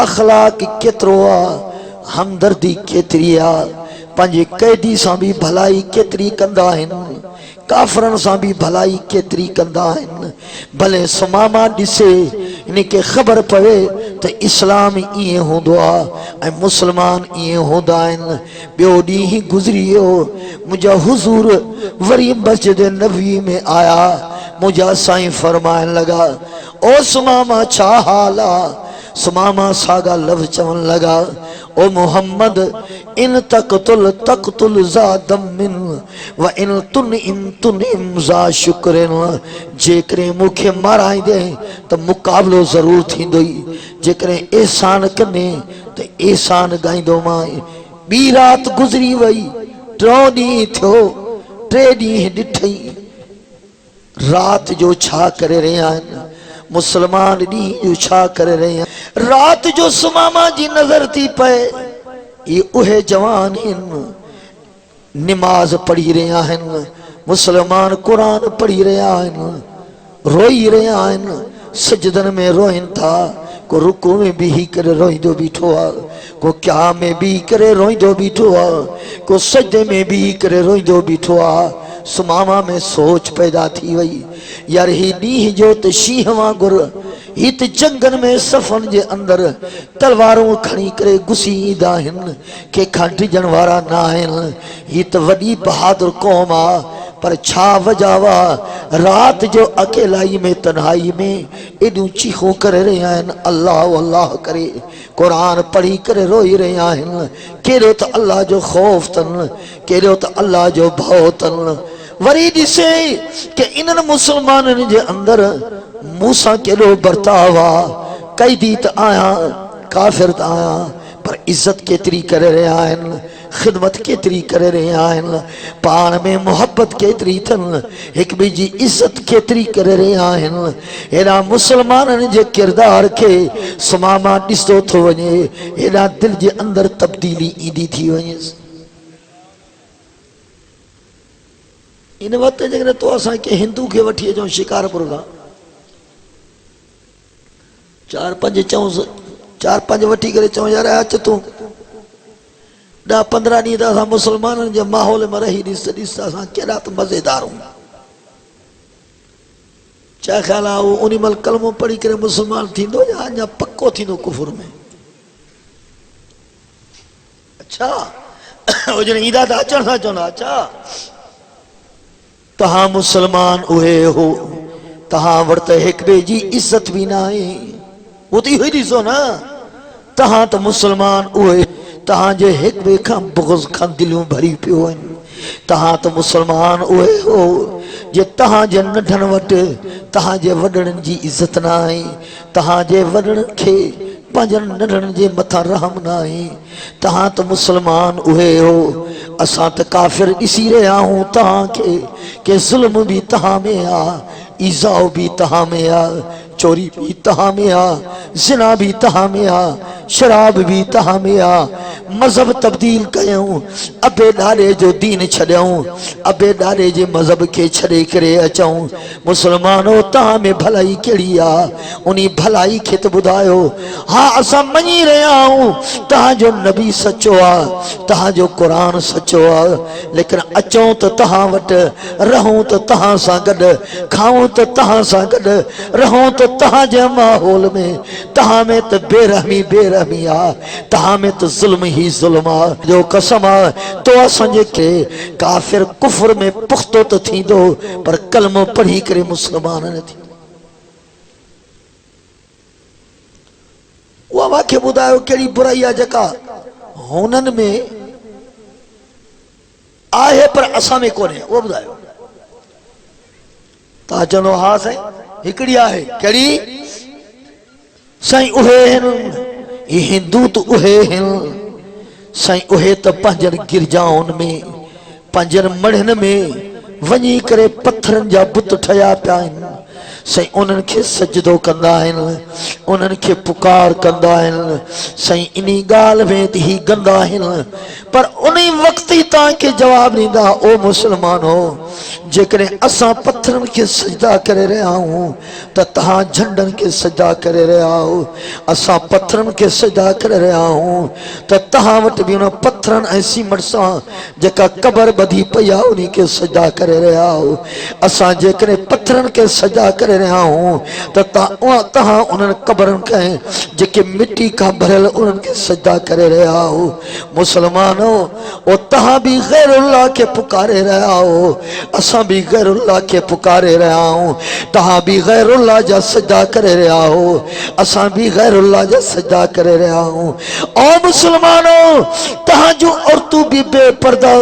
S1: अखलाक केतिरो आहे हमदर्दी केतिरी आहे पंहिंजे कैदी सां भी भलाई केतिरी कंदा आहिनि काफरन सां भी भलाई केतिरी कंदा आहिनि भले सुमामा ॾिसे इनके खबर पवे तो इस्लाम ईअं हूंदो आहे ऐं मुसलमान ईअं हूंदा आहिनि ॿियो ॾींहुं ही गुज़री वियो मुंहिंजा हुज़ूर वरी मस्जिद नबी में आया मुंहिंजा साईं फरमाइण लॻा ओ सुमामा छा हाल आहे सुमामा सागा लफ़्ज़ चवण लगा ओ मोहम्मद इन तकतुल ज़ादम मिन व इन तुनइम ज़ा शुक्रिन जेकरे मुखे माराई दे तो मुकाबलो जरूर थींदोई जेकरे एहसान कने तो एहसान गाइंदो मां बी रात गुजरी वई टियों ॾींहुं थियो टे ॾींहुं ॾिठई रात जो छा करे रहिया आहिनि मुसलमान ॾींहुं जो छा करे रहिया रात जो सुमामा जी नजर थी पए ये उहे जवान आहिनि नमाज पढ़ी रहिया आहिनि मुसलमान कुरान पढ़ी रहिया आहिनि रोई रहिया आहिनि सजदन में रोइन था को रुकू में भी करे रोईंदो बीठो आहे को क्या में भी करे रोईंदो बीठो आहे को सजदे में भी करे रोईंदो बीठो आहे सुमामा में सोच पैदा थी वई यार ही ॾींहुं जो त शींहं वांगुर ही त जंगन में सफ़न जे अंदर तलवारूं खणी करे घुसी ईंदा आहिनि कंहिंखां डिॼण वारा न आहिनि ही त वॾी बहादुर क़ौम आहे पर छा वजह वा रात जो अकेलाई में तन्हाई में एॾियूं चीखूं करे रहिया आहिनि अल्लाह अल्लाह करे कुरान पढ़ी करे रोई रहिया आहिनि कहिड़ो त अल्लाह जो ख़ौफ़ अथनि कहिड़ो त अल्लाह जो भउ अथनि वरी ॾिसे कि इन्हनि मुसलमाननि जे अंदर मूंसां केॾो बर्ताव आहे कैदी त आहियां काफ़िर त आहियां पर इज्जत केतिरी करे रहिया आहिनि खिदमत केतिरी करे रहिया आहिनि पाण में मोहब्बत केतिरी अथनि हिक ॿिए जी इज्जत केतिरी करे रहिया आहिनि हेॾा मुसलमाननि जे किरदार खे सुमामा ॾिसंदो थो वञे हेॾा दिलि जे अंदर तब्दीली ईंदी थी वञेसि इन वक़्तु जेकॾहिं तो असांखे हिंदू खे वठी अचूं शिकारपुर खां चार पंज वठी करे चऊं यार अच तूं 10-15 ॾींहं त असां मुसलमाननि जे माहौल में रही ॾिस असां केॾा त मज़ेदार हूं छा ख़्याल आहे उहो उन महिल कलमो पढ़ी करे मुसलमान थींदो या अञा पको थींदो कुफुर में अच्छा वो जन ईदा था अचण सा चवंदा अच्छा तहां मुसलमान उहे हो तहां वटि हिक ॿिए जी इज्जत भी ना आहे वो तो इहो ई ॾिसो न तहां त मुसलमान उहे तहां जे हिक ॿिए खां बुग़्ज़ खां दिलियूं भरी पियो आहिनि तहां त मुसलमान उहे हो जे तहां जे नंढनि वटि तहां जे वॾड़नि जी इज्जत ना आहे तहां जे वॾड़नि खे पंहिंजनि नंढड़नि जे मथां रहम ना आहे तहां त मुसलमान उहे हो असां त काफ़िर ॾिसी रहिया आहियूं तहां खे के ज़ुल्म भी तहां में आ ईज़ाउ भी तहां में आ चोरी भी तहां में आ ज़िना भी तहां में आ शराब भी तहां में आ मज़हब तब्दील कयूं अबे ॾाॾे जो दीन छॾियऊं अबे ॾाॾे जे मज़हब के छॾे करे अचूं मुसलमानो तहां में भलाई कहिड़ी आ उन भलाई खे त ॿुधायो हाँ असां मञी रहिया आहियूं तहांजो नबी सचो आ तहांजो क़ुरान सचो आ लेकिन अचूं त तहां वटि रहूं त तहां सां गॾु खाऊं त तहां सां गॾु रहूं त तहां जे माहौल में तहां में त बेरहमी आ तहां में त ज़ुल्म ही ज़ुल्म आ जो कसम आ तो असांजे के काफ़िर कुफ्र में पुख्तो त थींदो पर कलमो पढ़ी करे मुसलमान न थींदो उहा वाखे ॿुधायो कहिड़ी बुराई आहे जेका हुननि में आहे पर असां में कोन्हे उहो ॿुधायो तव्हां चवंदो हा साईं हिकिड़ी आहे कहिड़ी साईं उहे आहिनि हिंदू त उहे आहिनि साईं उहे त पंहिंजनि गिरजाउनि में पंहिंजनि मढ़नि में वञी करे पत्थरनि जा बुत ठहिया पिया आहिनि साईं उन्हनि खे सजदो कंदा आहिनि उन्हनि खे पुकार कंदा आहिनि साईं इन ॻाल्हि में त ही कंदा आहिनि पर उन वक़्त ई तव्हांखे जवाबु ॾींदा ओ मुसलमानो जेकॾहिं असां पत्थरनि खे सजदा करे रहिया आहियूं त तव्हां झंडनि खे सजदा करे रहिया आहियो असां पत्थरनि खे सजदा करे रहिया आहियूं त तव्हां वटि बि उन पत्थरनि ऐं सीमेंट सां जेका क़बर ॿधी पई आहे उन खे सजदा करे रहिया आहियो असां जेकॾहिं पत्थरनि खे सजदा करे रहिया आहियूं त तव्हां उन्हनि क़बरनि खे जेके मिटी खां भरियल उन्हनि खे सजदा करे रहिया आहियो मुसलमानो ओ तहां भी गैरुल्लाह के पुकारे रहा हो असां भी गैरुल्लाह के पुकारे रहा हूं तहां भी गैरुल्लाह जा सजदा करे रहा हो असां भी गैरुल्लाह जा सजदा करे रहा हूं ओ मुसलमानो तहां जो औरतों भी बेपर्दा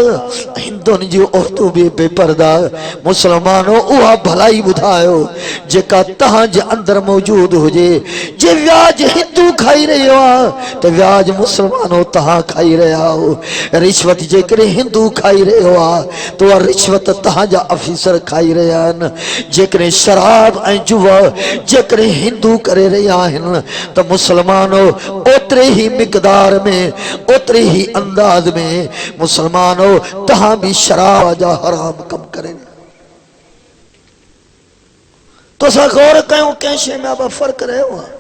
S1: हिंदुनि जी औरतों भी बेपर्दा मुसलमानो उहा भलाई ॿुधायो जेका तहां जे अंदर मौजूद हुजे जे व्याज हिंदू खाई रहियो आहे त व्याज मुसलमानो तहां खाई रहिया हो रिश्वत जेकॾहिं हिंदू खाई रहियो आहे तो उहा रिश्वत तहांजा ऑफिसर खाई रहिया आहिनि जेकॾहिं शराब ऐं जुआ जेकॾहिं हिंदू करे रहिया आहिनि त मुसलमानो ओतिरे ई मिक़दार में ओतिरे ई अंदाज़ में मुसलमानो तहां भी शराब जा हराम कम करे तो असां गौर कयूं कंहिं शइ में अब फ़र्क़ु रहियो आहे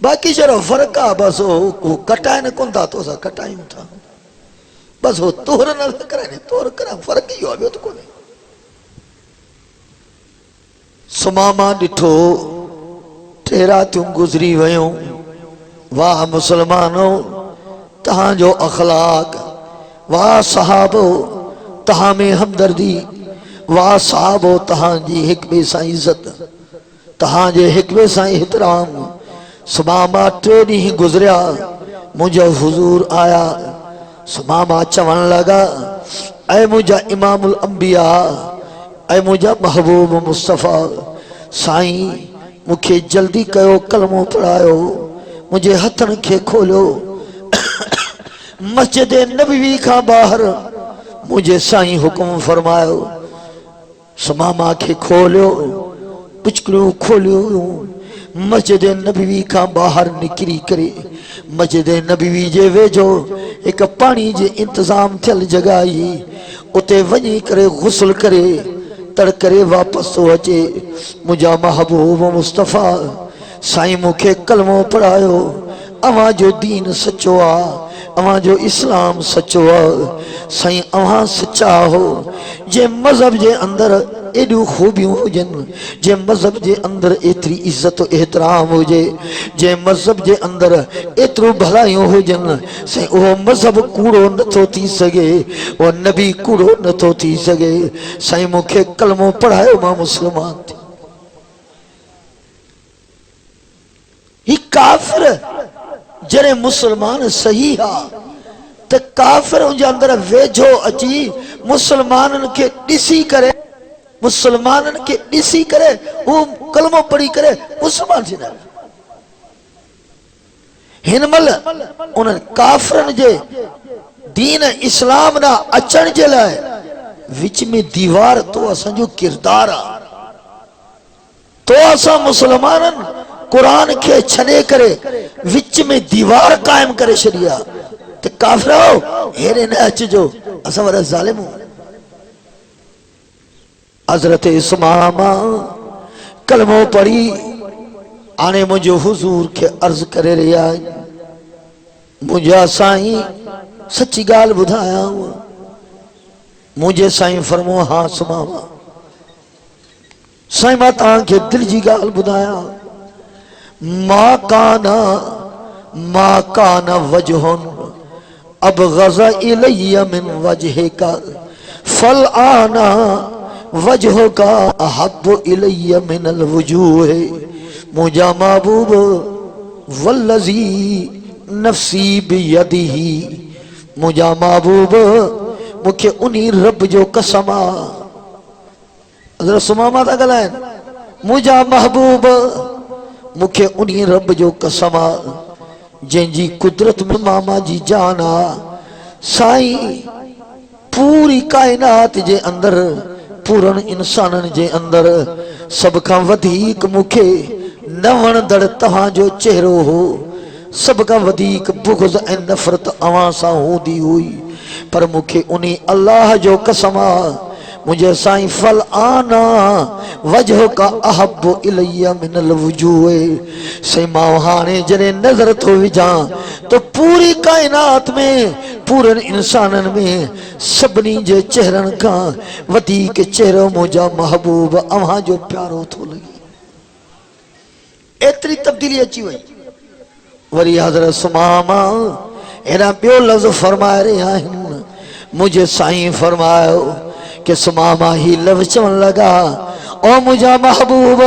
S1: बाक़ी जहिड़ो फ़र्क़ु आहे बसि हो कटाइनि कोन था तो असां कटायूं था बसि हो तोर न कराइनि तोर कराइनि फ़र्क़ु इहो आहे ॿियो त कोन्हे सुमामा ॾिठो टे रातियूं गुज़री वियूं वाह मुसलमानो तहांजो अखलाक वाह सहाबो तहां में हमदर्दी वाह साहबो तहांजी हिक ॿिए सां इज़त तहांजे हिक ॿिए सां एहतराम सुमामा टे ॾींहं गुज़रिया मुंहिंजो हुज़ूर आया सुमामा चवण लगा ऐ मुंहिंजा इमामुल अंबिया ऐ मुंहिंजा महबूब मुस्तफ़ा साईं मूंखे जल्दी कयो कलमो पढ़ायो मुंहिंजे हथनि खे खोलियो मस्जिद नबवी खां ॿाहिरि मुंहिंजे साईं हुकुम फरमायो सुमामा खे खोलियो पुचकड़ियूं खोलियो मस्जिद नबवी का बाहर निकरी करे मस्जिद नबवी जे वेझो एक पानी जे इंतजाम थियल जगह ही उते वनी करे गुस्ल करे तड़करे वापस तो अचे मुझा महबूब मुस्तफ़ा साईं मुखे कलमो पढ़ायो अवां जो दीन सच्चो आ अवां जो इस्लाम सच्चो आ साईं अवां सच्चा हो जे मजहब जे अंदर एॾियूं खूबियूं हुजनि, जे मज़हब जे अंदर एतिरी इज़्ज़त एहतराम हुजे, जे मज़हब जे अंदर एतिरो भलाइयूं हुजनि, साईं उहो मज़हब कूड़ो नथो थी सघे, उहो नबी कूड़ो नथो थी सघे। साईं मूंखे कलमो पढ़ायो, मां मुस्लमान थी। ही काफ़िर जॾहिं मुसलमान सही हा त काफ़िर उनजे अंदर वेझो अची मुसलमाननि खे ॾिसी करे, मुसलमाननि खे ॾिसी करे हू कलमो पढ़ी करे मुसलमान थींदा। हिन महिल उन्हनि काफ़िरनि जे दीन इस्लाम ॾांहुं अचण जे लाइ विच में दीवार तो असांजो किरदार आहे। तो असां मुसलमाननि कुरान के छॾे करे विच में दीवार कायम करे छॾी आहे त काफ़िरो हेरे न अचिजो, असां वॾा ज़ालिम। हज़रत इस्मामा कलमो पढ़ी हाणे मुंहिंजो हुज़ूर के अर्ज़ करे रहिया आहिनि, मुंहिंजा साईं सची ॻाल्हि ॿुधायां, मुंहिंजे साईं फरमो हा सुमामा। साईं मां तव्हांखे दिलि जी ॻाल्हि ॿुधायां, मा काना वजहुन अबग़ज़ इलैया मिन वजहिका फल आना वजहुका अहब्बु इलैया मिनल वजूह। मुंहिंजा महबूब वल्लज़ी नफ़्सी बियदिही, मुंहिंजा महबूब मूंखे उन्ही रब जो कसम आहे। हज़रत सुमामा था ॻाल्हाइनि, मुंहिंजा महबूब मूंखे उन्ही रब जो कसम आहे जंहिंजी कुदरत में मामा जी जान आहे। साईं पूरी कायनात जे अंदर, पूरनि इंसाननि जे अंदर सभ खां वधीक मूंखे न वणंदड़ तव्हांजो चेहरो हो, सभ खां वधीक बुग़्ज़ ऐं नफ़रत अवां सां हूंदी हुई, पर मूंखे उन्ही अल्लाह जो कसम आहे मुझे साईं फल आना वजह का अहब्बु इलैया मिनल वजूह। साईं मां हाणे जॾहिं नज़र थो विझां तो पूरी कायनात में, पूरनि इंसाननि में सभिनी जे चेहरनि खां वधीक चेहरो मुंहिंजा महबूब अव्हां जो प्यारो थो लॻे। एतिरी तब्दीली अची वई। वरी हज़रत सुमामा हेॾा ॿियो लफ़्ज़ फरमाए रहिया आहिनि, मुंहिंजे साईं फरमायो कि सुमामा ही लफ़्ज़ चवण लगा, ओ मुझा महबूब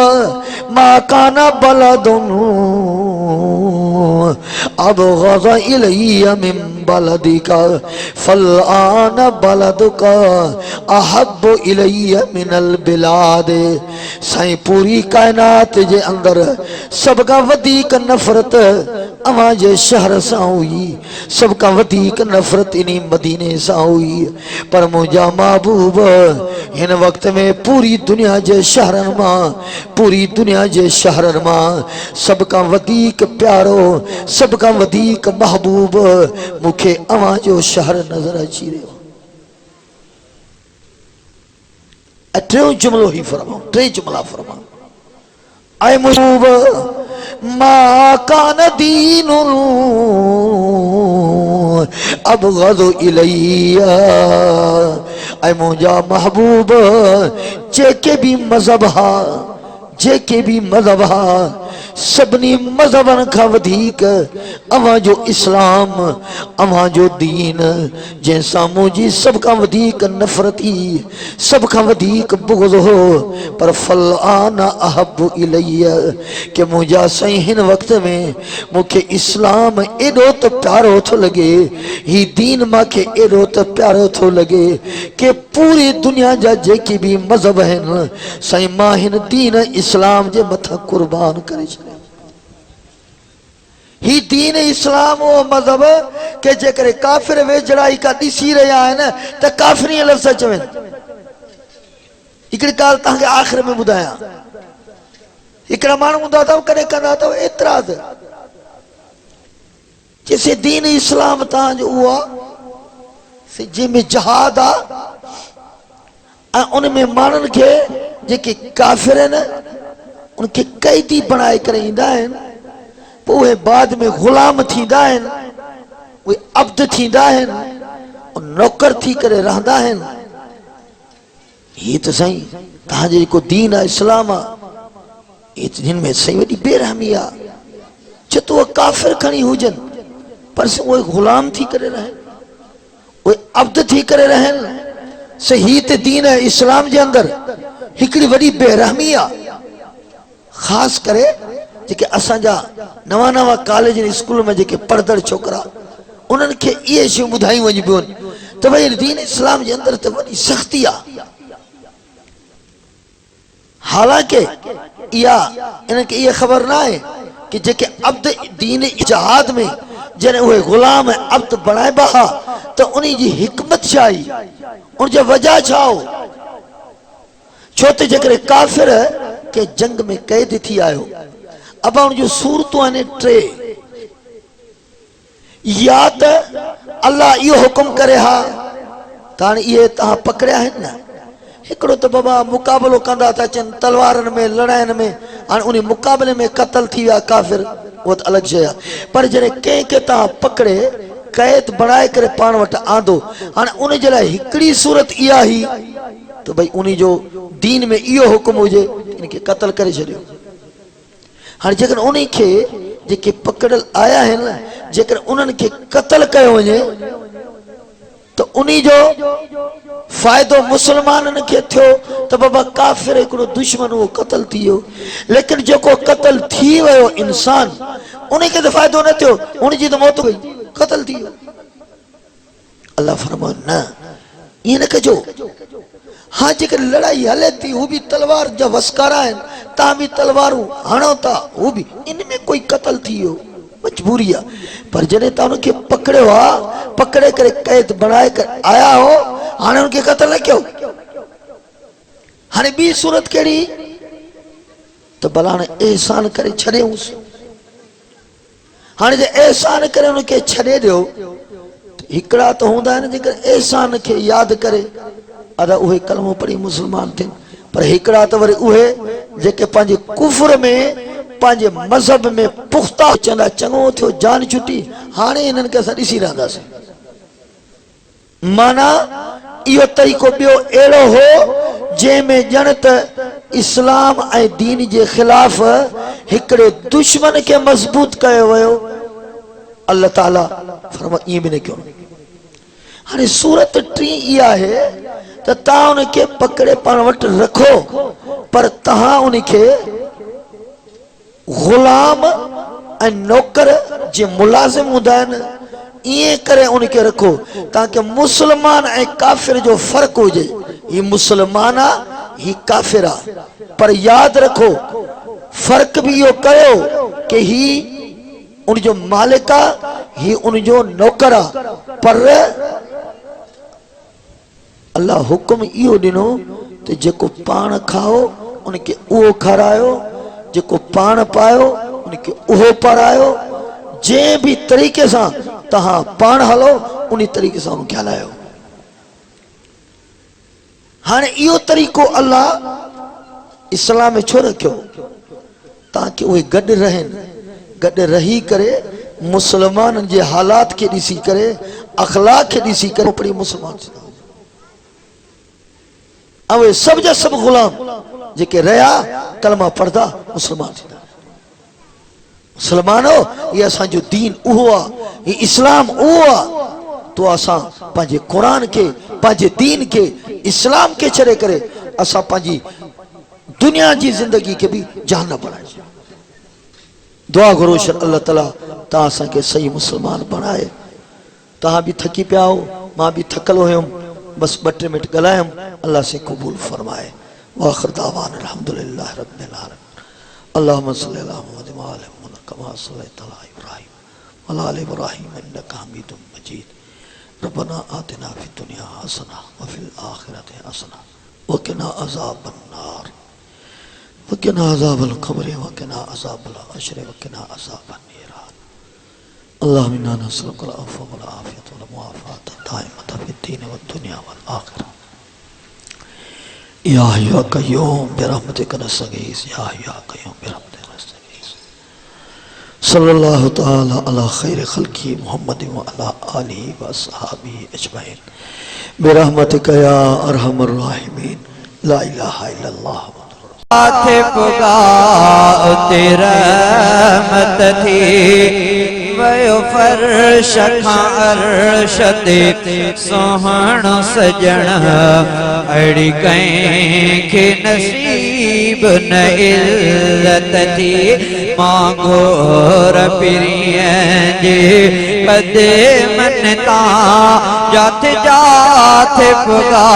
S1: मा काना बलदुन अबग़ज़ इलैया मिन बलदिका फल आना बलदुका अहब्बु इलैया मिनल बिलाद। साईं पूरी कायनात जे अंदर सब खां वधीक नफ़रत अवां जे शहर सां हुई, सब खां वधीक नफ़रत इन्ही मदीने सां हुई, पर मुंहिंजा महबूब हिन वक्त में पूरी दुनिया जे शहरनि मां, पूरी दुनिया जे शहरनि मां सब खां वधीक प्यारो, सब खां वधीक महबूब मूंखे अवां जो शहर नज़र अची रहियो। ऐं टियों जुमिलो ही फरमाओ, टे जुमिला फरमाओ, ऐं महबूब मा कान दीनु अबग़ज़ इलैया। ऐं मुंहिंजा महबूब जेके भी मज़हब हा, जेके भी मज़हब हा, सभिनी मज़हबनि खां वधीक अवां जो इस्लाम, अवां जो दीन जंहिंसां मुंहिंजी सब खां वधीक नफ़रत ही, सब खां वधीक बुग़्ज़ हो, पर फल आना अहब्बु इलैया कि मुंहिंजा साईं हिन वक्त में मूंखे इस्लाम एॾो त प्यारो थो लॻे, ही दीन मूंखे एॾो त प्यारो थो लॻे कि पूरी दुनिया जा जेके भी मज़हब आहिनि साईं मां हिन दीन इस्लाम जे मथां कुर्बान करे छॾिया। ही दीन इस्लाम वो मज़हब के जेकर काफ़िर वेझड़ाई का ॾिसी रहिया आहिनि त काफ़िरी लफ़्ज़ चवनि। हिकिड़ी ॻाल्हि तव्हांखे आख़िर में ॿुधायां, हिकिड़ा माण्हू हूंदा अथव कॾहिं कंदा अथव एतिराज़, जैसे दीन इस्लाम तव्हांजो उहो आहे जंहिंमें जहाद आहे ऐं उन में माण्हुनि खे जेके काफ़िर आहिनि उनखे कैदी बणाए करे ईंदा आहिनि, पोइ उहे बाद में ग़ुलाम थींदा आहिनि, उहे अब्द थींदा आहिनि, नौकर थी करे रहंदा आहिनि। ये तो सही तहांजे को दीन है इस्लाम आ जिन में सही वही बेरहमी आ जो तो काफिर खणी हुजन पर से वो गुलाम थी करे रहे वो अब्द थी करे रहे सही ते दीन है इस्लाम जे अंदर हिकड़ी वडी बेरहमी आ खास करे जेके असांजा नवा नवा कॉलेज स्कूल में जेके पढ़दड़ छोकरा उन्हनि खे ये शयूं ॿुधायूं वञी पियूं त भई दीन इस्लाम जे अंदर त वॾी सख़्ती आहे हालांकि इहा इनखे इहा ख़बर न आहे कि जेके अब्द दीन इजहाद में जॾहिं उहे ग़ुलाम अब्द बणाइबा हुआ त उन जी हिकमत छा आई उन जो वजह छा हो छो त जेकॾहिं काफ़िर के जंग में क़ैद थी आयो अबा उन जो सूरतूं आहिनि टे या त अल्लाह इहो हुकुम करे हा त हाणे इहे तव्हां पकड़िया आहिनि न हिकिड़ो त बाबा मुक़ाबिलो कंदा था अचनि तलवारनि में लड़ाइनि में हाणे उन मुक़ाबले में क़तल थी विया काफ़िर उहो त अलॻि शइ आहे पर जॾहिं कंहिंखे तव्हां पकड़े क़ैद बणाए करे पाण वटि आंदो हाणे उन जे लाइ हिकिड़ी सूरत इहा ई त भई उन जो दीन में इहो हुकुम हुजे इनखे क़तल करे छॾियो हाणे जेकॾहिं उन खे जेके पकड़ियल आया आहिनि जेकर उन्हनि खे क़तल कयो वञे तो उन्हीं जो फायदो मुसलमाननि खे थियो त बाबा काफ़िर हिकिड़ो दुश्मन वो क़तल थी वियो लेकिन जेको क़तल थी वियो इंसान उनखे त फ़ाइदो न थियो उनजी त मौत गई क़तल थी वियो अल्लाह फरमाए न ईअं न कजो हाँ जेकर लड़ाई हले थी वो भी तलवार जा वस्कारा आहिनि तव्हां भी तलवारूं हणो था वो भी इनमें कोई क़तल थी वियो मजबूरी आहे पर जॾहिं तव्हां उनखे पकड़ियो आहे पकड़े करे क़ैद बणाए करे आया हो हाणे उनखे क़तल न कयो हाणे ॿी सूरत कहिड़ी त भला हाणे एहसान करे छॾियूंसि हाणे जे एहसान करे उनखे छॾे ॾियो हिकिड़ा त हूंदा आहिनि जेकर एहसान खे यादि करे अदा उहे कलमो पढ़ी मुस्लमान थियनि पर हिकिड़ा त वरी उहे जेके पंहिंजे कुफर में पंहिंजे मज़हब में पुख्ता चवंदा चङो थियो जान छुटी हाणे इन्हनि खे असां ॾिसी रहंदासीं माना इहो तरीक़ो ॿियो अहिड़ो हो जंहिंमें ॼण त इस्लाम ऐं दीन जे ख़िलाफ़ हिकिड़े दुश्मन खे मज़बूत कयो वियो अल्लाह ताला फरमाए ईअं बि न कयो हाणे सूरत टी इहा आहे त तव्हां उनखे पकड़े पाण वटि रखो पर तव्हां उनखे गुलाम ऐं नौकर जे मुलाज़िम हूंदा आहिनि इएं करे उनखे रखो ताकि मुसलमान ऐं काफ़िर जो फ़र्क़ु हुजे ही मुसलमान आहे ही काफ़िर आहे पर यादि रखो फ़र्क़ु बि इहो कयो कि ही उनजो मालिक आहे ही उनजो नौकर आहे पर अल्लाह हुकुम इहो ॾिनो त जेको पाण खाओ उनखे उहो खारायो जेको पाण पायो उनखे उहो पारायो जंहिं भी तरीक़े सां तव्हां पाण हलो उन तरीक़े सां उनखे हलायो हाणे इहो तरीक़ो अल्लाह इस्लाम में छो रखियो ताकि उहे गॾु रहनि गॾु रही करे मुसलमाननि जे हालात खे ॾिसी करे अखलाक खे ॾिसी करे पढ़ी मुसलमान ऐं सभु जा सभु ग़ुलाम जेके रहिया कलमा पढ़दा मुसलमान थींदा मुसलमान हो ये असांजो दीन उहो आहे ये इस्लाम उहो आहे तो असां पंहिंजे क़ुरान के पंहिंजे दीन के इस्लाम के छॾे करे असां पंहिंजी दुनिया जी ज़िंदगी के भी जान न बणाए दुआ घुरो अल्लाह ताला तव्हां असांखे सही मुसलमान बणाए तव्हां भी थकी पिया हो मां भी थकल हुयुमि बस 2-3 मिनट ॻाल्हायुमि अल्लाह से क़बूल फरमाए वाखिर दावान अल्हम्दुलिल्लाह रब्बिल आलमीन अल्लाहुम्मा सल्लि अला मुहम्मद व अला मुहम्मद कमा सल्लैता अला इब्राहीम व अला आलि इब्राहीम इन्नका हमीदुम मजीद रब्बना आतिना फिद दुनिया हसना व फिल आखिरति हसना व क़िना अज़ाबन नार व क़िना अज़ाबल क़ब्र व क़िना अज़ाबल हश्र व क़िना अज़ाबन नीरान अल्लाहुम्मा इन्ना नस्अलुका अल अफ़्व वल आफ़ियत वल मुआफ़ात दाइमत फिद दीन व दुनिया वल आखिरह या हय्यु क़य्यूम बिरहमतिक नस्तगीस या हय्यु क़य्यूम बिरहमतिक नस्तगीस सल्लल्लाहु तआला अला खैर खल्क़ी मुहम्मद व अला आलिहि व अस्हाबिहि अजमईन बिरहमतिक या अरहमर राहिमीन ला इलाहा इल्लल्लाह।
S2: थे पुगा तेरा मत थी वयो फर्श खां अर्श ते सोहणो सजण अड़ी कंहिंखे नसीब न इल्लत थी मां घोर पिरीअ जे कदे मन तां जाथे जाथे पुगा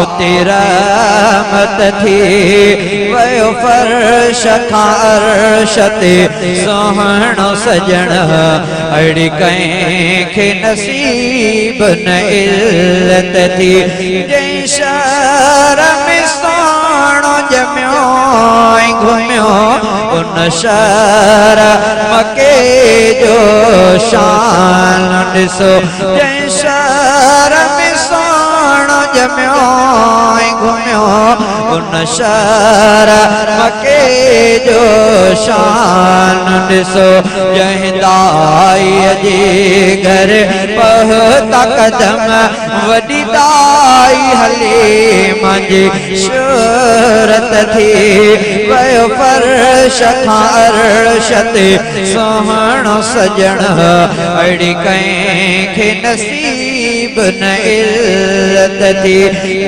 S2: उते रहमत थी वयो फर्श खां अर्श ते सोहणो सजण अड़ी कंहिंखे नसीब न इल्लत थी जंहिं शहर में सोहणो ॼमियो ऐं घुमियो उन शहर मके जो शान ॾिसो जंहिं शहर में सोहणो ॼमियो ऐं घुमियो उन शहर मके जो शान ॾिसो जंहिं दाईअ जे घर पहुता कदम वॾी दाई हले मुंहिंजी शोहरत थी वयो फर्श खां अर्श ते सोहणो सजण अड़ी कंहिंखे नसीब न इल्लत थी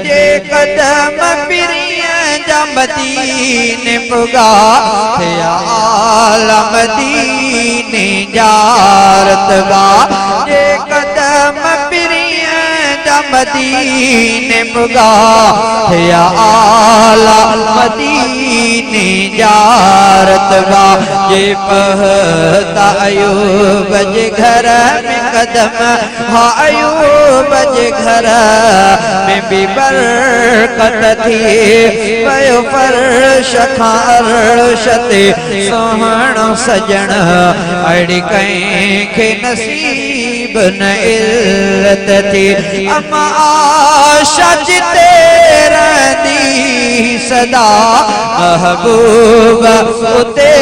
S2: जे कदम मदीने पुगा थिया आला मदीने जारत बा जे कदम पिरिया जा मदीने पुगा थिया आला मदीने जारत बा जे पहता अयूब जे घर में कदम हा अयूब जे घर में भी बरकत थी वयो फर्श खां अर्श ते सोहणो सजण अड़ी कंहिंखे नसीब न इल्लत थी अमा आशा जिते रहंदी सदा महबूब उते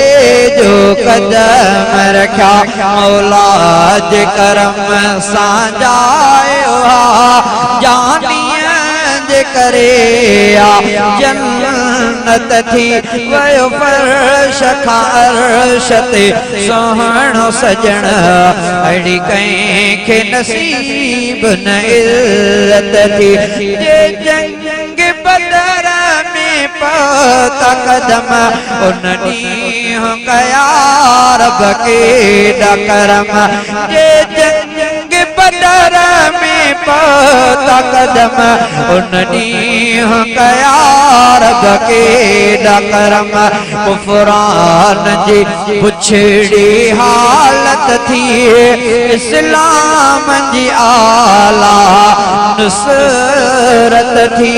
S2: जो कदम रखिया मौला जे करम सां जायो जानिया जे करे जन्नत थी वयो फर्श खां अर्श ते सोहणो सजण अड़ी कंहिंखे नसीब न इल्लत थी जे जंग बदर में पता कदम उन ॾींहुं कया रब केॾा करम जे जंग बदर में पता कदम उन ॾींहुं कया रब केॾा करम कुफरान जी पुछड़ी हालत थी इस्लाम जी आला नुसरत थी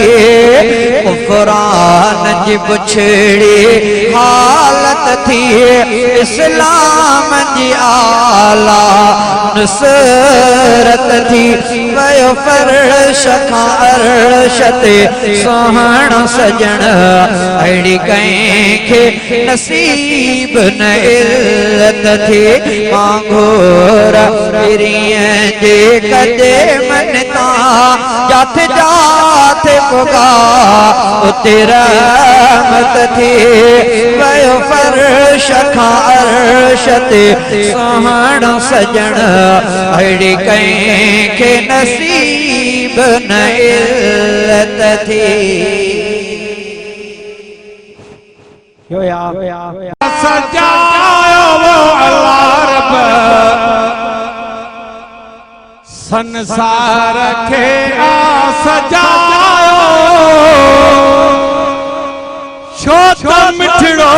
S2: कुफरान जी पुछड़ी हालत थी इस्लाम जी आला नुसरत थी वयो फर्श खां अर्श ते सोहणो सजण अड़ी कंहिंखे नसीब न इल्लत थी मां घोर पिरीअ जे कदे मन तां जाथे जाथे पुगा उते रहमत थी वयो फर्श खां अर्श ते सोहणो सजण अड़ी कंहिंखे नसीब न इल्लत थी
S3: सजायो वो अल्लाह रब संसार खे सजायो छो त मिठड़ो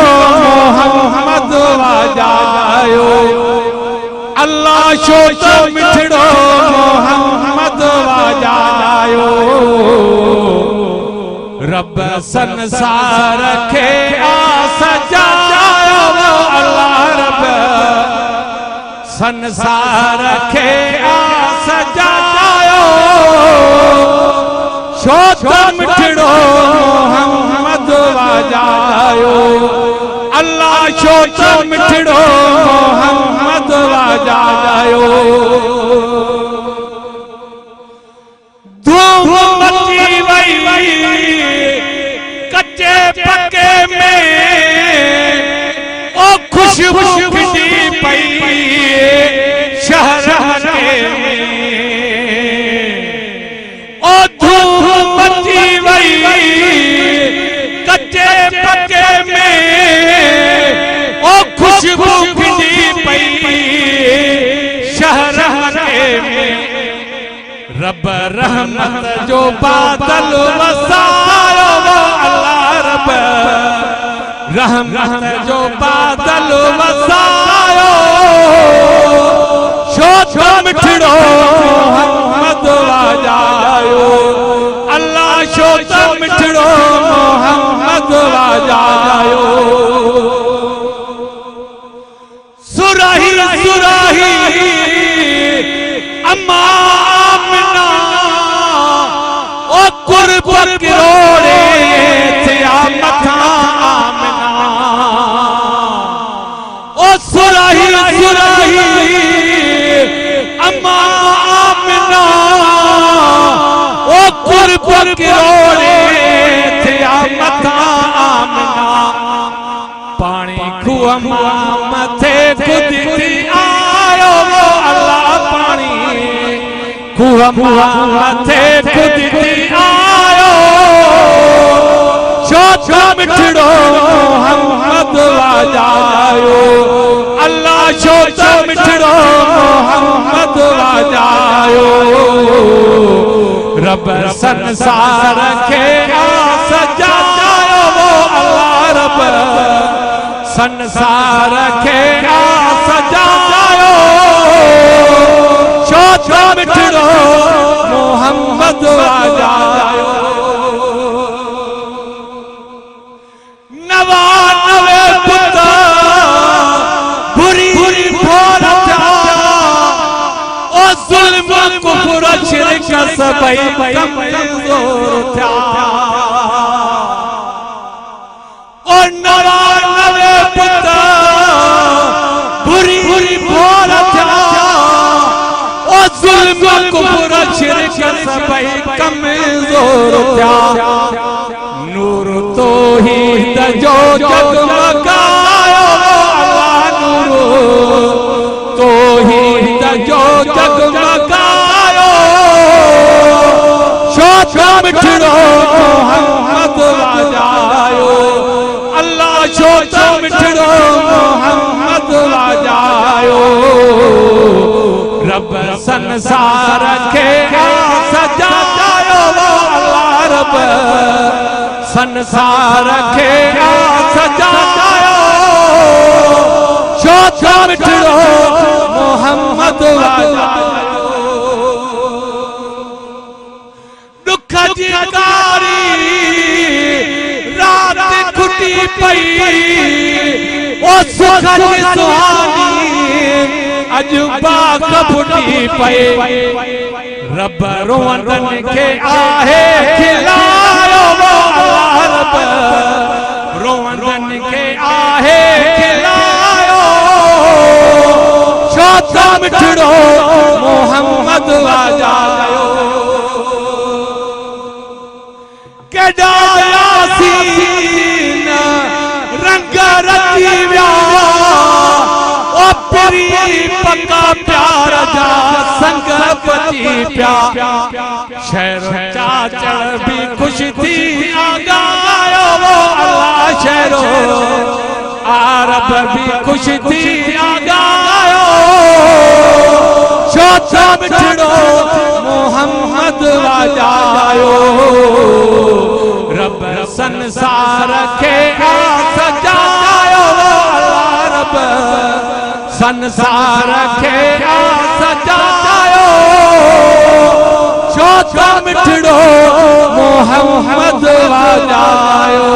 S3: मोहम्मद वाजायो अल्लाह छो त मिठड़ो मोहम्मद वाजायो रब संसार खे सजायो अल्लाह रब संसार खे सजायो छो त मिठड़ो मोहम्मद वाजायो अल्लाह छो त मिठड़ो मोहम्मद वाजायो धूम मची वई में ओ खुशबू खिंडी पई शहर के में ओ धूम मची वई कच्चे पक्के में ओ खुशबू खिंडी पई शहर के में रब रहमत जो बादल वसायो वो अल्लाह रब रहमत जो बादल वसायो शोत मिठड़ो मोहम्मद वाजायो अल्लाह शोत मिठड़ो मोहम्मद वाजायो सुराही सुराही अम्मा आमिना ओ कुर्ब किरोड़े थिया मथा आमिना ओ सुराही सुराही अम्मा आमिना ओ कुर्ब किरोड़े थिया मथा आमिना पानी खुआ मथे खुद थी आयो वो अल्लाह पानी खुआ मथे खुद थी आयो शोता मिठड़ो मोहम्मद वाजायो अल्लाह शोता मिठड़ो मोहम्मद वाजायो रब संसार के सजायो वो अल्लाह रब संसार के सजायो शोता मिठड़ो मोहम्मद वाजायो नवा नवे पुता बुरी बुरी भोर था ओ जुल्म कुफर शिरक सबई कमजोर था ओ नवा नवे पुता बुरी बुरी भोर था ओ जुल्म कुफर शिरक सबई कमजोर था नूर तो ही जो जगमगायो अल्लाह नूर तो ही जो जगमगायो शोता मिठड़ो मोहम्मद वाजायो अल्लाह शोता मिठड़ो मोहम्मद वाजायो रब संसार के सजायो वो अल्लाह रब संसार के सजायो शोता मिठड़ो मोहम्मद वाजायो दुख जी कारी रात खुटी पई ओ सुख जी सुहानी अज बाग फुटी पई रब रोवंदन के आहे खिलायो वो अल्लाह रब रोवंदन के आहे खिलायो शोता मिठड़ो मोहम्मद वाजायो केडा यासीन रंग रची व्या ओ परी पक्का प्यार जा संग पची प्या शहर चाचड़ भी खुश थी आगायो वो अल्लाह शहरो आरब भी खुश थी आगायो शोता मिठड़ो मोहम्मद वाजायो रब संसार के सजायो वो अल्लाह रब संसार के सजायो शोता मिठड़ो मोहम्मद वाजायो।